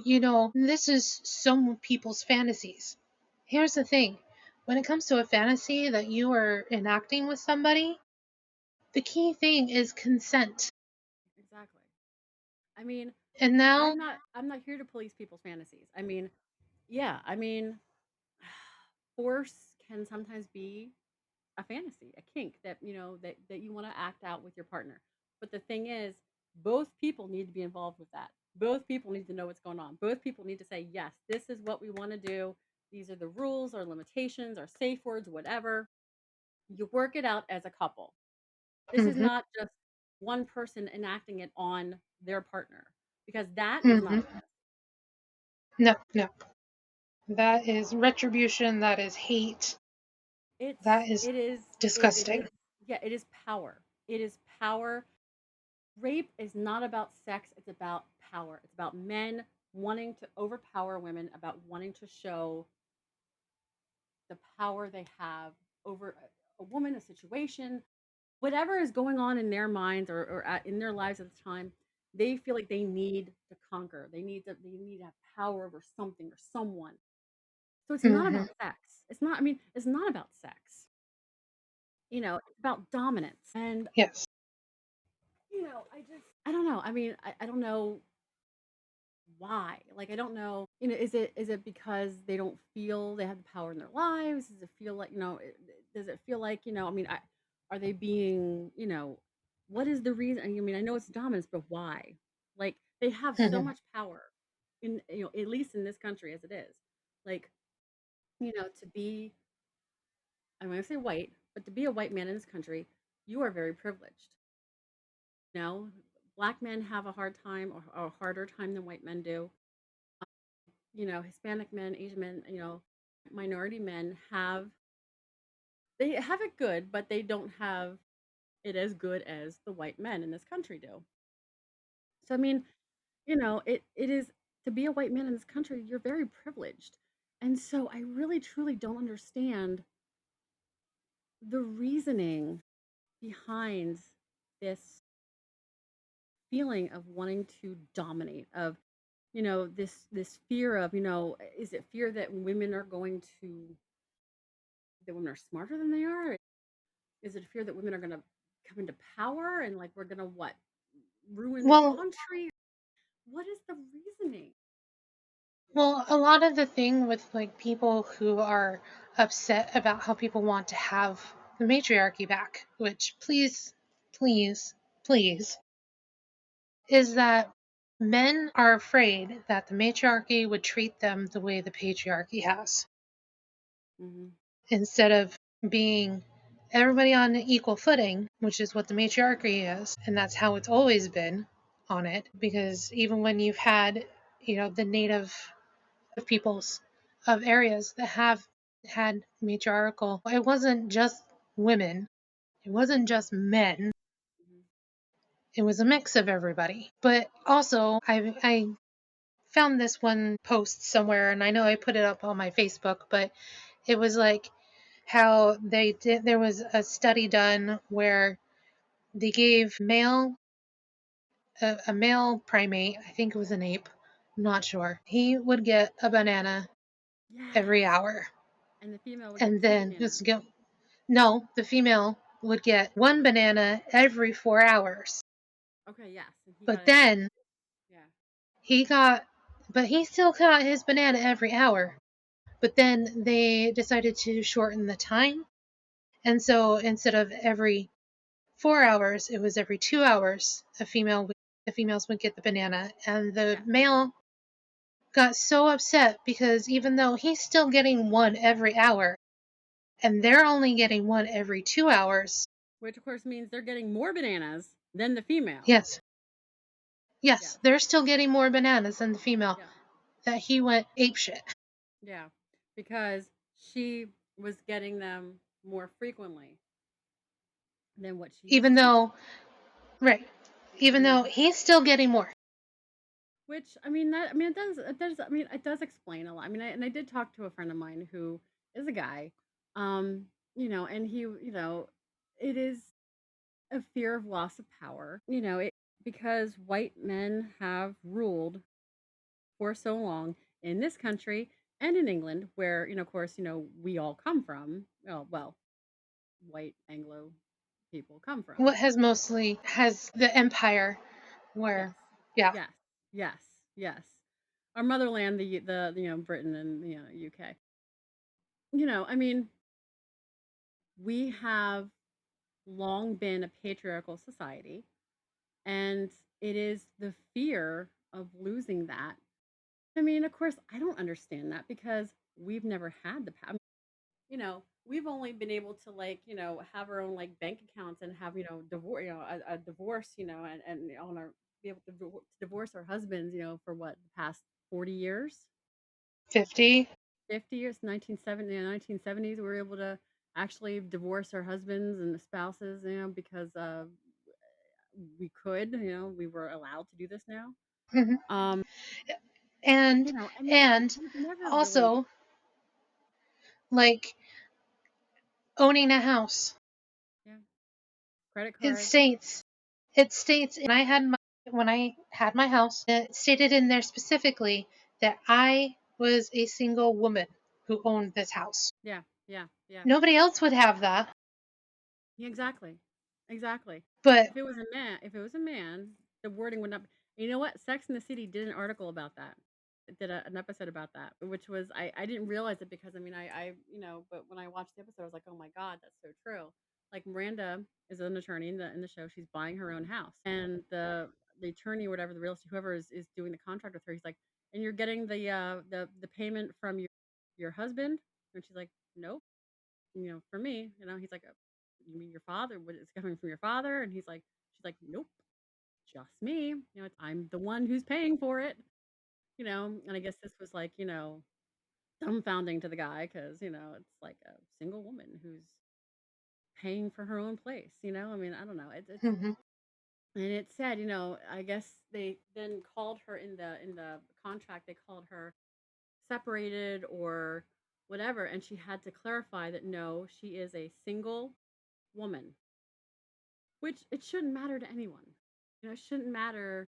this is some people's fantasies. Here's the thing, when it comes to a fantasy that you are enacting with somebody, the key thing is consent. Exactly. I mean, And now, I'm not here to police people's fantasies. I mean, yeah, I mean, force can sometimes be a fantasy, a kink that that you want to act out with your partner. But the thing is, both people need to be involved with that. Both people need to know what's going on. Both people need to say, yes, this is what we want to do. These are the rules, our limitations, our safe words, whatever. You work it out as a couple. This is hmm not just one person enacting it on their partner, because that is not a hmm fantasy. no, no, that is retribution, that is hate, that is It is, disgusting. yeah, it is power. It is power. Rape is not about sex, it's about power. It's about men wanting to overpower women, about wanting to show the power they have over a woman, a situation, whatever is going on in their minds, or in their lives at the time. They feel like they need to conquer. They need to have power over something or someone. So it's not Hmm. about sex. It's not about sex. It's about dominance. And Yes. I don't know. I don't know why. Like, I don't know. Is it because they don't feel they have the power in their lives? Does it feel like, does it feel like, are they being, what is the reason? I know it's dominance, but why? Like, they have so Hmm. much power in, at least in this country as it is. Like, to be, I'm going to say white, but to be a white man in this country, you are very privileged. You know, Black men have a hard time, or a harder time than white men do. Hispanic men, Asian men, minority men they have it good, but they don't have it as good as the white men in this country do. So it is, to be a white man in this country, you're very privileged. And so I really truly don't understand the reasoning behind this feeling of wanting to dominate, of this fear of, is it fear that women are going to that women are smarter than they are? Is it fear that women are going to come into power and like we're going to what? Ruin the Well, country? What is the reasoning? a lot of the thing with like people who are upset about how people want to have the matriarchy back, which please, please, is that men are afraid that the matriarchy would treat them the way the patriarchy has, Hmm. instead of being everybody on an equal footing, which is what the matriarchy is, and that's how it's always been on it. Because even when you've had, the native peoples of areas that have had matriarchal, it wasn't just women, it wasn't just men, Hmm. it was a mix of everybody. But also, I found this one post somewhere, and I know I put it up on my Facebook, but it was like how there was a study done where they gave a male primate, I think it was an ape, I'm not sure, he would get a banana every Yes. hour. And the female would get And two then bananas. no, the female would get one banana every 4 hours. Okay, yes. And he got But it every then 2. Yeah. he got, but he still got his banana every hour. But then they decided to shorten the time. And so instead of every 4 hours, it was every 2 hours. The females would get the banana, and the Yeah. male got so upset because even though he's still getting one every hour, and they're only getting one every 2 hours, Which of course means they're getting more bananas than the female. yes, Yeah. yes, they're still getting more bananas than the female. Yeah. That he went apeshit, Yeah. Because she was getting them more frequently than what she even used to. though, right, even And then though he's still getting more. which it does explain a lot. I mean, and I did talk to a friend of mine who is a guy. And he, it is a fear of loss of power. Because white men have ruled for so long in this country and in England, where, of course, we all come from. Well, white Anglo people come from. What has the empire Yes, where, yeah. yes, yes, yes. Our motherland, Britain and UK. I mean, we have long been a patriarchal society, and it is the fear of losing that. I mean, of course, I don't understand that because we've never had the power. We've only been able to like, have our own like bank accounts and have, divorce, a divorce, and on our be able to divorce our husbands, for what, the past 40 years, 50. 50 years, 1970, 1970s, we were able to actually divorce our husbands and the spouses, because we could, we were allowed to do this now. Mhm. Um, and and and we've never really, also, like, owning a house, yeah, credit it cards, states when I had my house, it stated in there specifically that I was a single woman who owned this house. yeah, yeah, yeah. Nobody else would have that. Yeah, exactly. Exactly. But If it was a man, the wording would not be, you know what? Sex in the City did an article about that. It did an episode about that, which was I didn't realize it because I mean but when I watched the episode I was like, "Oh my god, that's so true." Like Miranda is an attorney in the show. She's buying her own house. And the attorney or whatever, the real estate whoever is doing the contract with her, he's like, "And you're getting the payment from your husband?" And she's like, "Nope." For me, he's like, "You mean your father? What is coming from your father?" And she's like, "Nope, just me. I'm the one who's paying for it." And I guess this was like, dumbfounding to the guy because it's like a single woman who's paying for her own place. I mean, I don't know. It's mhm, and it said, I guess they then called her in the contract. They called her separated or whatever, and she had to clarify that no, she is a single woman. Which it shouldn't matter to anyone. It shouldn't matter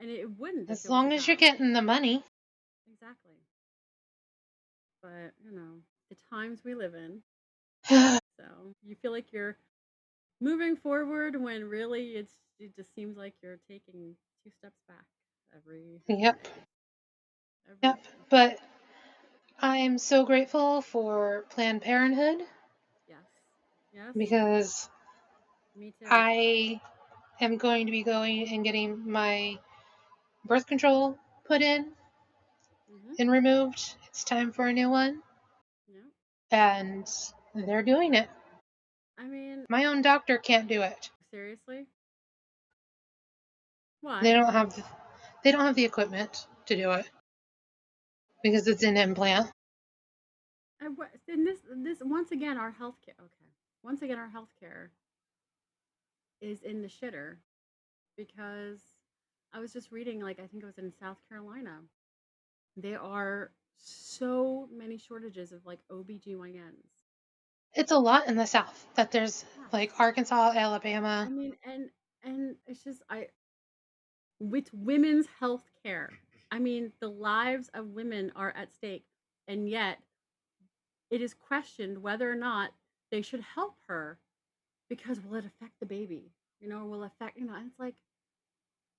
and it wouldn't if As it was a long as you're guy. getting the money. Exactly. But the times we live in. So you feel like you're moving forward when really it just seems like you're taking two steps back every Yep. day, every Yep. day. But I'm so grateful for Planned Parenthood Yes, yes, because me too. I am going to be going and getting my birth control put in Mhm. and removed. It's time for a new one. Yeah. And they're doing it. I mean, My own doctor can't do it. seriously, They why? don't have they don't have the equipment to do it because it's an implant. And what? And this once again, our healthcare. Okay, once again, our healthcare is in the shitter because I was just reading, like I think it was in South Carolina. There are so many shortages of like OBGYNs. It's a lot in the South that there's Yes. like Arkansas, I Alabama. mean, and it's just I with women's health care. I mean, the lives of women are at stake, and yet it is questioned whether or not they should help her because will it affect the baby? Will affect, and it's like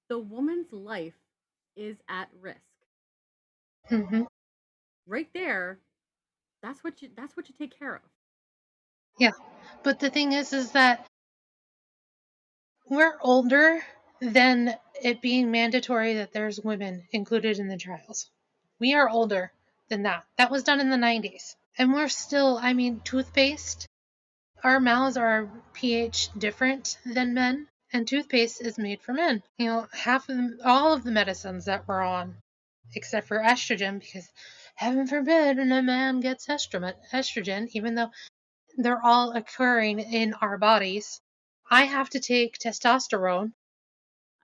the woman's life is at risk. Hmm. Right there, that's what you take care of. Yeah. But the thing is that we're older than it being mandatory that there's women included in the trials. We are older than that. That was done in the 90s. And we're still, I mean, toothpaste. Our mouths are pH different than men, and toothpaste is made for men. Half of them, all of the medicines that we're on, except for estrogen, because heaven forbid a man gets estrogen, even though they're all occurring in our bodies. I have to take testosterone.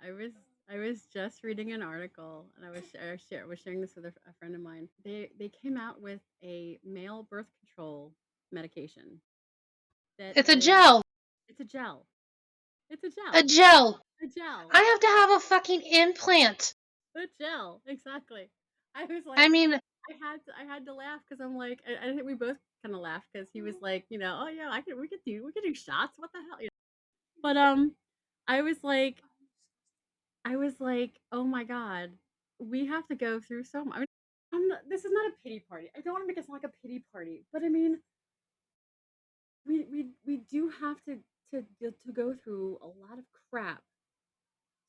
I was I was just reading an article, and I was sharing this with a friend of mine. They came out with a male birth control medication that It's a is gel. it's a gel. It's a A gel. gel. A gel. I have to have a fucking implant. A gel. Exactly. I was I like, mean, I had to laugh because I'm like, I think we both kind of laughed because he was like, oh yeah, we could do shots. What the hell? But I was like, oh my god, we have to go through so much. I mean, this is not a pity party. I don't want to make it sound like a pity party, but I mean, we do have to go through a lot of crap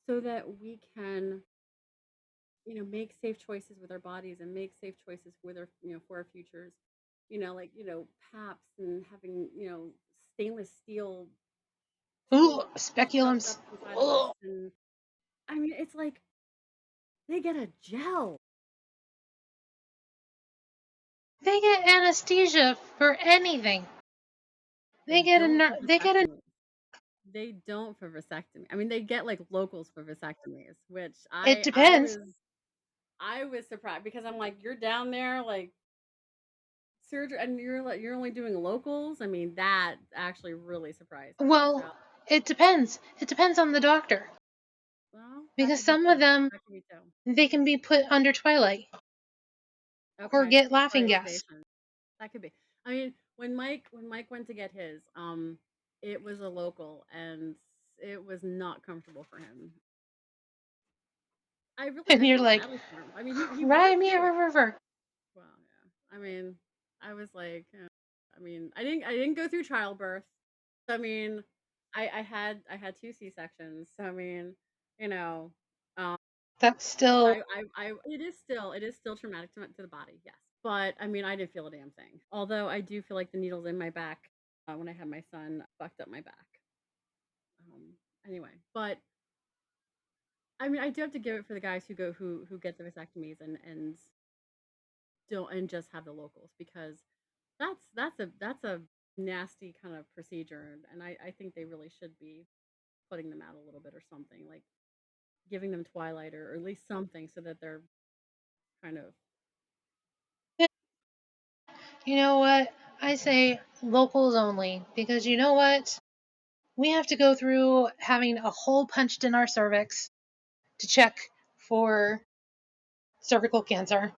so that we can make safe choices with our bodies and make safe choices with our for our futures. Like paps and having stainless steel ooh, tools shoved speculums. up inside of us, Ugh. and I mean it's like they get a gel. They get anesthesia for anything. They They get don't for a they get a vasectomy. They don't for vasectomy. I mean, they get like locals for vasectomies, which it I I depends. was I was surprised because I'm like, you're down there like surgery, and you're only doing locals. I mean, that actually really surprised me. So, Well, it depends. It depends on the doctor well, that because could be some of too. them That could be too. they can be put under twilight or Okay, get laughing twilight gas. sedation. That could be. I mean, when Mike went to get his, it was a local, and it was not comfortable for him. And I you're feel like, badly for him. I mean, he cry worked me a through it. river. Well, yeah. I mean, I was like, I mean, I didn't go through childbirth. I mean, I had two C-sections. So I mean, you know, um, That's still it is still traumatic to the body. Yes, but I mean, I didn't feel a damn thing. Although I do feel like the needles in my back when I had my son fucked up my back. Um, anyway, but I mean, I do have to give it for the guys who get the vasectomies and don't and just have the locals because that's a nasty kind of procedure, and I think they really should be putting them out a little bit or something, like giving them twilight or at least something so that they're kind of you know what? I say locals only because you know what? We have to go through having a hole punched in our cervix to check for cervical cancer.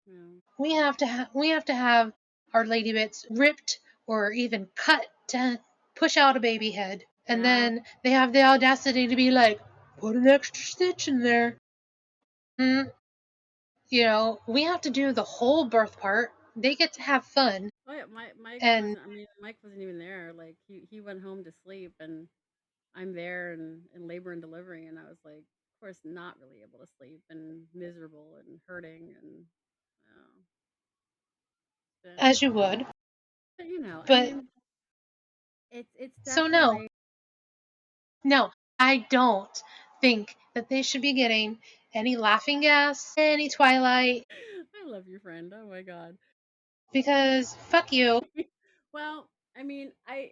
Yeah. We have to have our lady bits ripped or even cut to push out a baby head. And Yeah. then they have the audacity to be like, put an extra stitch in there. Mm, we have to do the whole birth part. They get to have fun. Oh yeah, Mike And wasn't. I mean, Mike wasn't even there. Like he went home to sleep, and I'm there in labor and delivery, and I was like, of course, not really able to sleep and miserable and hurting, and been. as you would. But I But mean, it's so no, definitely. no, I don't think that they should be getting any laughing gas, any Twilight, I love your friend. Oh my god. because fuck you. Well, I mean, I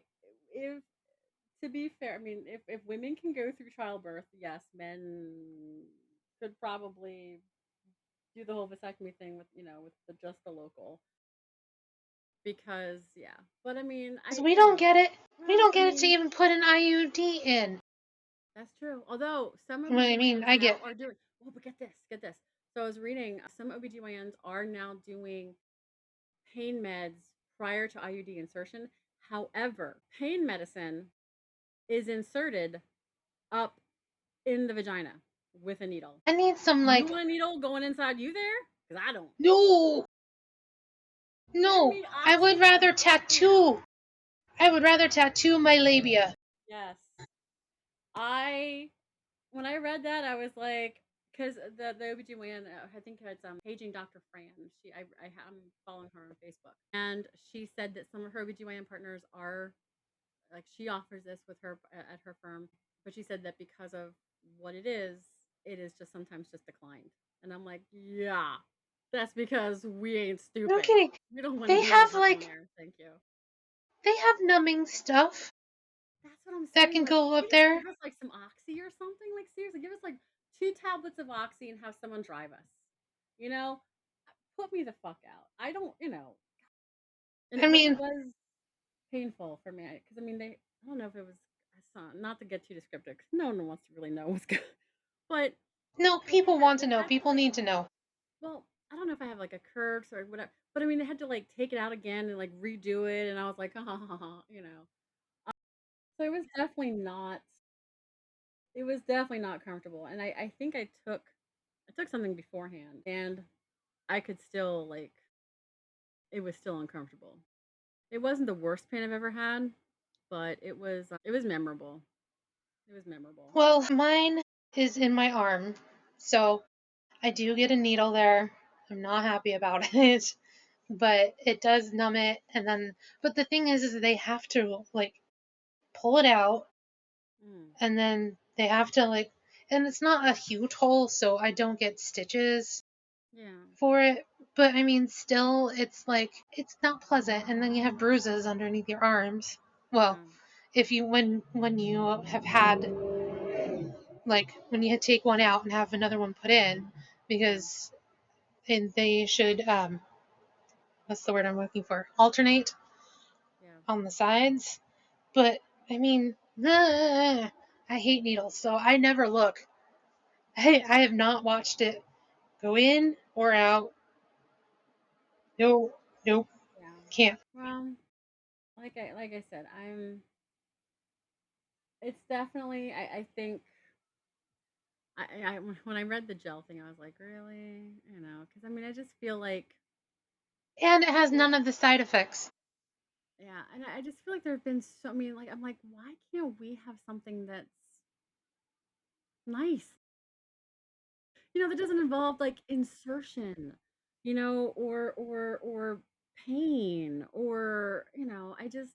if to be fair, I mean, if women can go through childbirth, yes, men could probably do the whole vasectomy thing with with just the local because yeah. But I mean, Because I we don't get it. We well, don't I get it to mean even put an IUD in. that's true. Although some Well, I mean, OBGYNs I now get. are doing. Oh, but get this. So I was reading some OBGYNs are now doing pain meds prior to IUD insertion. However, pain medicine is inserted up in the vagina with a needle. I need some You like. want a needle going inside you there? Because I don't. No, Give no. me I would oxygen. rather Fuck yeah. tattoo. I would rather tattoo my labia. Yes. I when I read that I was like because the OBGYN I think it's paging Dr. Fran. I'm following her on Facebook. And she said that some of her OBGYN partners are like she offers this with her at her firm, but she said that because of what it is just sometimes just declined. And I'm like, yeah, that's because we ain't No stupid. kidding. We don't want They needles have up in like there. Thank you. they have numbing stuff That's what I'm that saying. can Like, go can up you just there. give us like some oxy or something? Like, seriously, give us like 2 tablets of oxy and have someone drive us. You know, put me the fuck out. I don't, I but it mean, was painful for me because I mean, I don't know if it was, not to get too descriptive, 'cause no one wants to really know what's good, but no, people want to know. People need to know. well, I don't know if I have like a curse or whatever, but I mean, they had to like take it out again and like redo it, and I was like, So it was definitely not comfortable, and I think I took something beforehand, and I could still like it was still uncomfortable. It wasn't the worst pain I've ever had, but it was memorable. It was memorable. Well, mine is in my arm, so I do get a needle there. I'm not happy about it, but it does numb it. And then, but the thing is they have to like pull it out, Mm, and then they have to like, and it's not a huge hole, so I don't get stitches yeah, for it. But I mean, still, it's like it's not pleasant, and then you have bruises underneath your arms. Well, yeah, if you when you have had like when you take one out and have another one put in, yeah, because and they should what's the word I'm looking for? Alternate yeah. on the sides. But I mean, I hate needles, so I never look. I have not watched it go in or out. No, nope, Yeah. can't. Well, like I said, it's definitely I think when I read the gel thing, I was like, really, because I mean, I just feel like And it has there, none of the side effects. yeah, and I just feel like there have been so. I mean, like I'm like, why can't we have something that's nice, that doesn't involve like insertion, or pain, or I just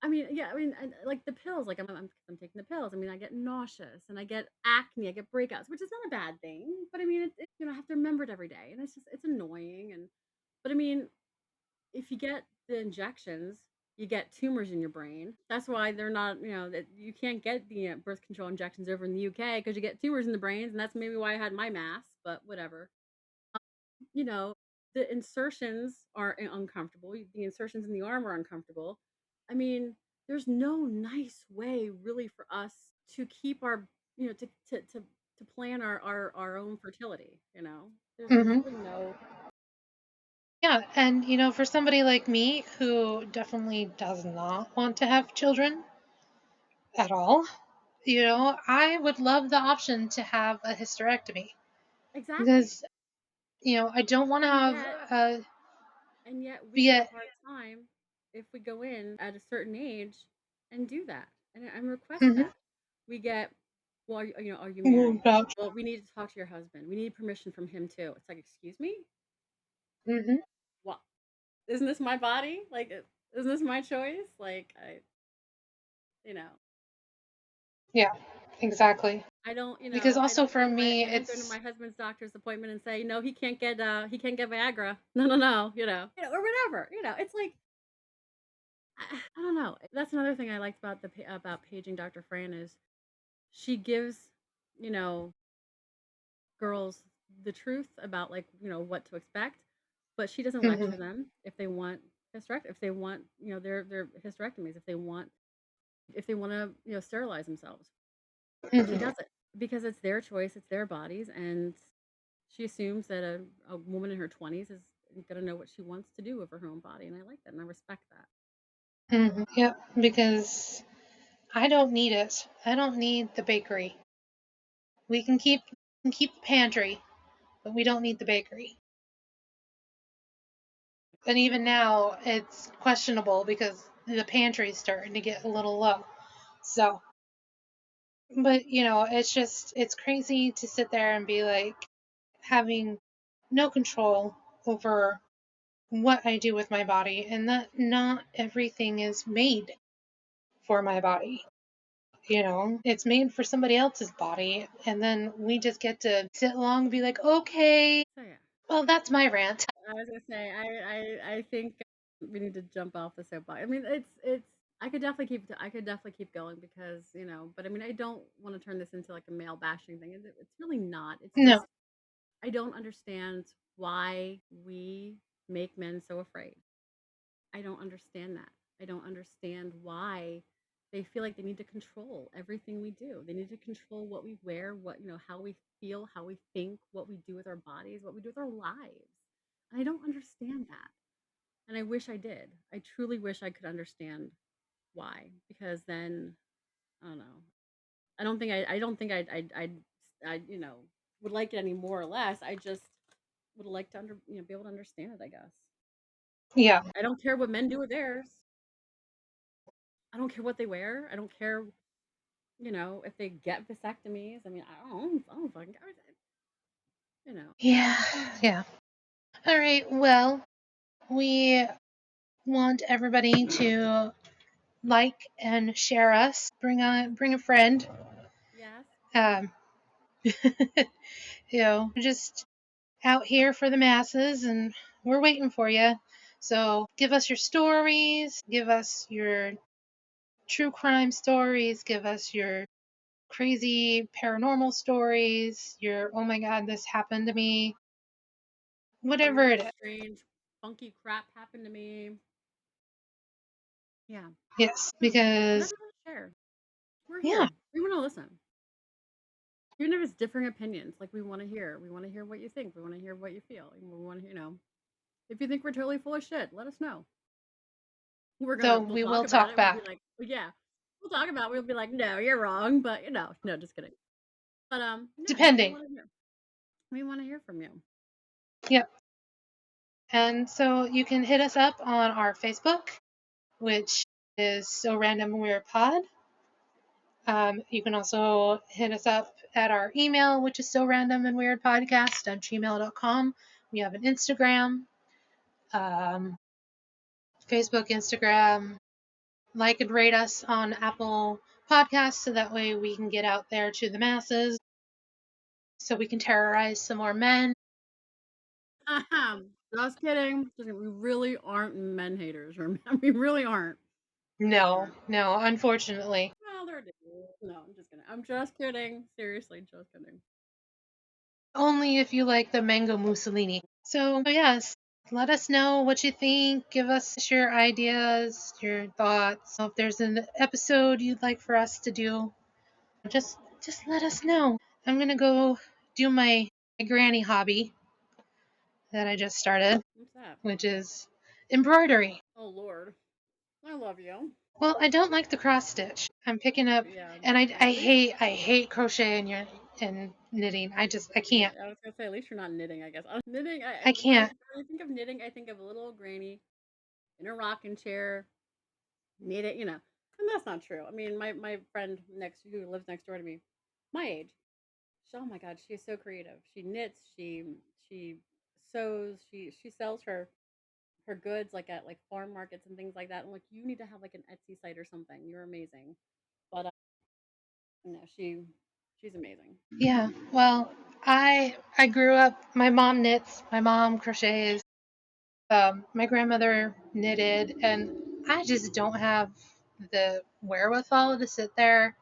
I mean, yeah, I mean, like the pills, like I'm taking the pills. I mean, I get nauseous and I get acne, I get breakouts, which is not a bad thing. But I mean, I have to remember it every day, and it's annoying. But I mean, if you get the injections, you get tumors in your brain. That's why they're not, that you can't get the birth control injections over in the UK because you get tumors in the brains, and that's maybe why I had my mass. But whatever. You know, the insertions are uncomfortable. The insertions in the arm are uncomfortable. I mean, there's no nice way really for us to keep our, to to plan our own fertility, you know? There's Hmm. really no. Yeah, and for somebody like me who definitely does not want to have children at all, I would love the option to have a hysterectomy Exactly. because, I don't want to And have yet we be give a a. hard time if we go in at a certain age and do that and request Mhm. that. We get, well, are you Oh, married? gosh. Well, we need to talk to your husband. We need permission from him too. It's like, excuse me? Hmm. What? Isn't this my body? Like, isn't this my choice? Like, you know, Yeah, exactly. I don't, Because I also don't for go to me, I don't go to it's my husband's doctor's appointment and say, no, he can't get Viagra. No, no, no, or whatever. It's like, I don't know. That's another thing I liked about about paging Dr. Fran is she gives, you know, girls the truth about, like, what to expect, but she doesn't mhm, lecture them if they want if they want, their hysterectomies, if they want to, sterilize themselves. She mhm, does it because it's their choice, it's their bodies, and she assumes that a woman in her 20s is going to know what she wants to do with her own body, and I like that and I respect that. mhm. Yep, because I don't need it. I don't need the bakery. We can keep the pantry, but we don't need the bakery. And even now, it's questionable because the pantry's starting to get a little low. So, but it's crazy to sit there and be like having no control over what I do with my body, and that not everything is made for my body. It's made for somebody else's body, and then we just get to sit along and be like, okay, So yeah, well, that's my rant. I was gonna say, I think we need to jump off the soapbox. I mean, it's. I could definitely keep going because, but I mean, I don't want to turn this into like a male bashing thing. It's really not. It's No. just I don't understand why we make men so afraid. I don't understand that. I don't understand why they feel like they need to control everything we do. They need to control what we wear, how we feel, how we think, what we do with our bodies, what we do with our lives. And I don't understand that. And I wish I did. I truly wish I could understand why, because then I don't know. I don't think I would like it any more or less. I just would like to be able to understand it, I guess. Yeah. I don't care what men do with theirs. I don't care what they wear. I don't care, if they get vasectomies. I mean, I don't fucking care. You know. Yeah. Yeah. All right. Well, we want everybody to like and share us. Bring a friend. Yes. Um, we're just out here for the masses, and we're waiting for you. So give us your stories. Give us your true crime stories. Give us your crazy paranormal stories. Your oh my god, this happened to me. Whatever Weird, it is. strange, funky crap happened to me. Yeah. Yes, Yeah. because Whatever you want to share. We're yeah. here. We want to listen. Even if it's differing opinions, like we want to hear. We want to hear what you think. We want to hear what you feel. And we want to, if you think we're totally full of shit, let us know. So We'll we talk will about talk it. We'll be back. like, well, yeah, we'll talk about it. We'll be like, no, you're wrong. But, no, just kidding. But, yeah, no, we Depending. want to hear. We want to hear from you. Yep. And so you can hit us up on our Facebook, which is So Random Weird Pod. You can also hit us up at our email, which is so random and weird podcast at gmail.com. We have an Instagram, um, Facebook, Instagram. Like and rate us on Apple Podcasts so that way we can get out there to the masses so we can terrorize some more men. Just kidding. We really aren't men haters. We really aren't. No, no, unfortunately. Well, they're dudes. No, I'm just kidding. I'm just kidding. Seriously, just kidding. Only if you like the mango Mussolini. So, yes, let us know what you think. Give us your ideas, your thoughts. If there's an episode you'd like for us to do, just let us know. I'm gonna go do my granny hobby that I just started, What's that? which is embroidery. Oh Lord, I love you. Well, I don't like the cross stitch. I'm picking up, Yeah, and at least I hate crochet and knitting. I yeah, can't. I was gonna say at least you're not knitting. I guess knitting. I When can't. I think of knitting, I think of a little old granny in a rocking chair, knit it. And that's not true. I mean, my friend next who lives next door to me, my age. Oh my God, she is so creative. She knits. She sews. She sells her goods like at like farm markets and things like that. I'm like, you need to have like an Etsy site or something. You're amazing. But no, she's amazing. Yeah. Well, I grew up. My mom knits. My mom crochets. My grandmother knitted, and I just don't have the wherewithal to sit there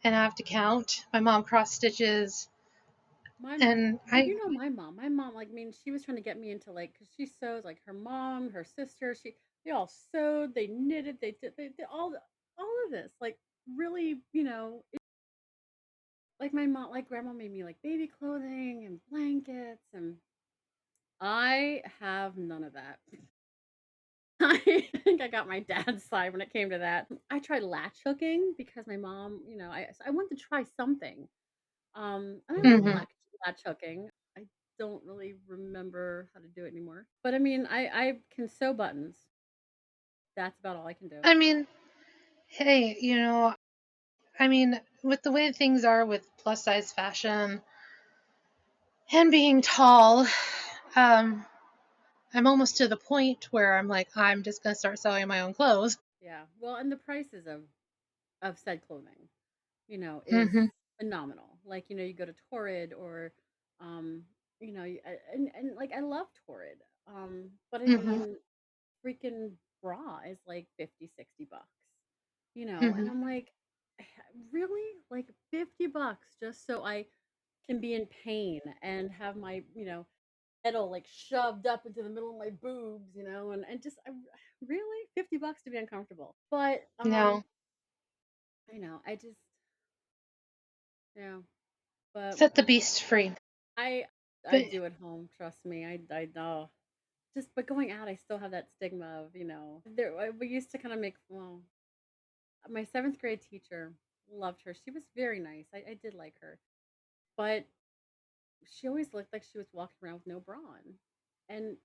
and have to count. My mom cross stitches, My and well, I. my mom. My mom, like, I mean, she was trying to get me into like, cause she sews. Like her mom, her sister, they all sewed, they knitted, they did all of this. Like really, like my mom, like grandma made me like baby clothing and blankets, and I have none of that. I think I got my dad's side when it came to that. I tried latch hooking because my mom, I wanted to try something. And I like Mhm. latch hooking. I don't really remember how to do it anymore. But I mean, I can sew buttons. That's about all I can do. I mean, hey, I mean, with the way things are with plus size fashion and being tall, um, I'm almost to the point where I'm like, I'm just gonna start selling my own clothes. Yeah. Well, and the prices of said clothing, is Hmm. phenomenal. Like, you go to Torrid or um, and like I love Torrid. But I Hmm. mean, freaking bra is like 50, $60. And Hmm. I'm like, really? Like $50 just so I can be in pain and have my, metal like shoved up into the middle of my boobs, and just really $50 to be uncomfortable. But No, I just yeah, but set the beast free. I I But do at home, trust me. I know. Just but going out, I still have that stigma of, we used to kind of make well, my seventh grade teacher loved her. She was very nice. I did like her. But she always looked like she was walking around with no bra on. And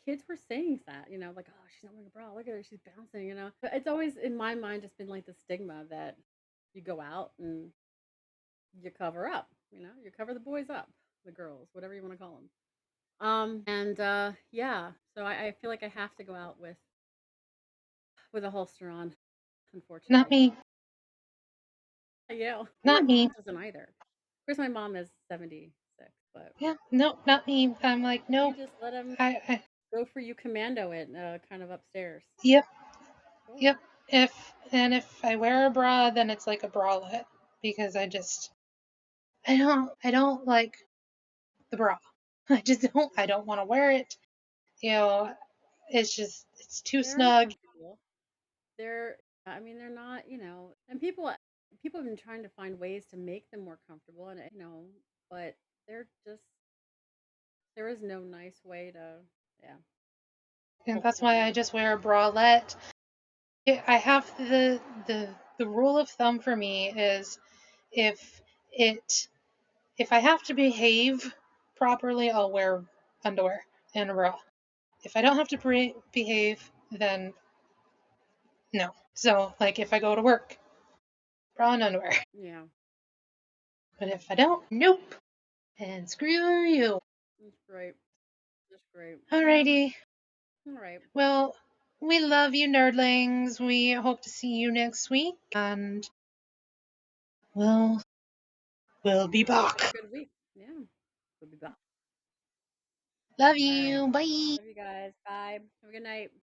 kids were saying that, like, oh, she's not wearing a bra. Look at her, she's bouncing. But it's always in my mind just been like the stigma that you go out and you cover up, you cover the boys up, the girls, whatever you want to call them. And yeah, so I feel like I have to go out with a holster on, not unfortunately. me, Yeah, my not mom me. doesn't either. Of course, my mom is 76, but Yeah, no, not me. I'm like, you nope. just let them I go for you commando it, kind of upstairs. yep, Cool. yep. If I wear a bra, then it's like a bralette because I don't like the bra. I don't want to wear it. You know, it's too They're snug. uncomfortable. I mean, they're not, and people have been trying to find ways to make them more comfortable, and but they're just there is no nice way to, yeah, And that's holster them why I up. just wear a bralette. I have the rule of thumb for me is if it if I have to behave properly, I'll wear underwear and a bra. If I don't have to behave, then no. So, like, if I go to work, bra and underwear. Yeah, But if I don't, nope. And screw you. that's great. That's great. Yeah. Alrighty. All right. Well, we love you, nerdlings. We hope to see you next week. And we'll, we'll be Have a back. good week. Yeah. We'll be back. Love All right. you. Bye. Love you guys. Bye. Have a good night.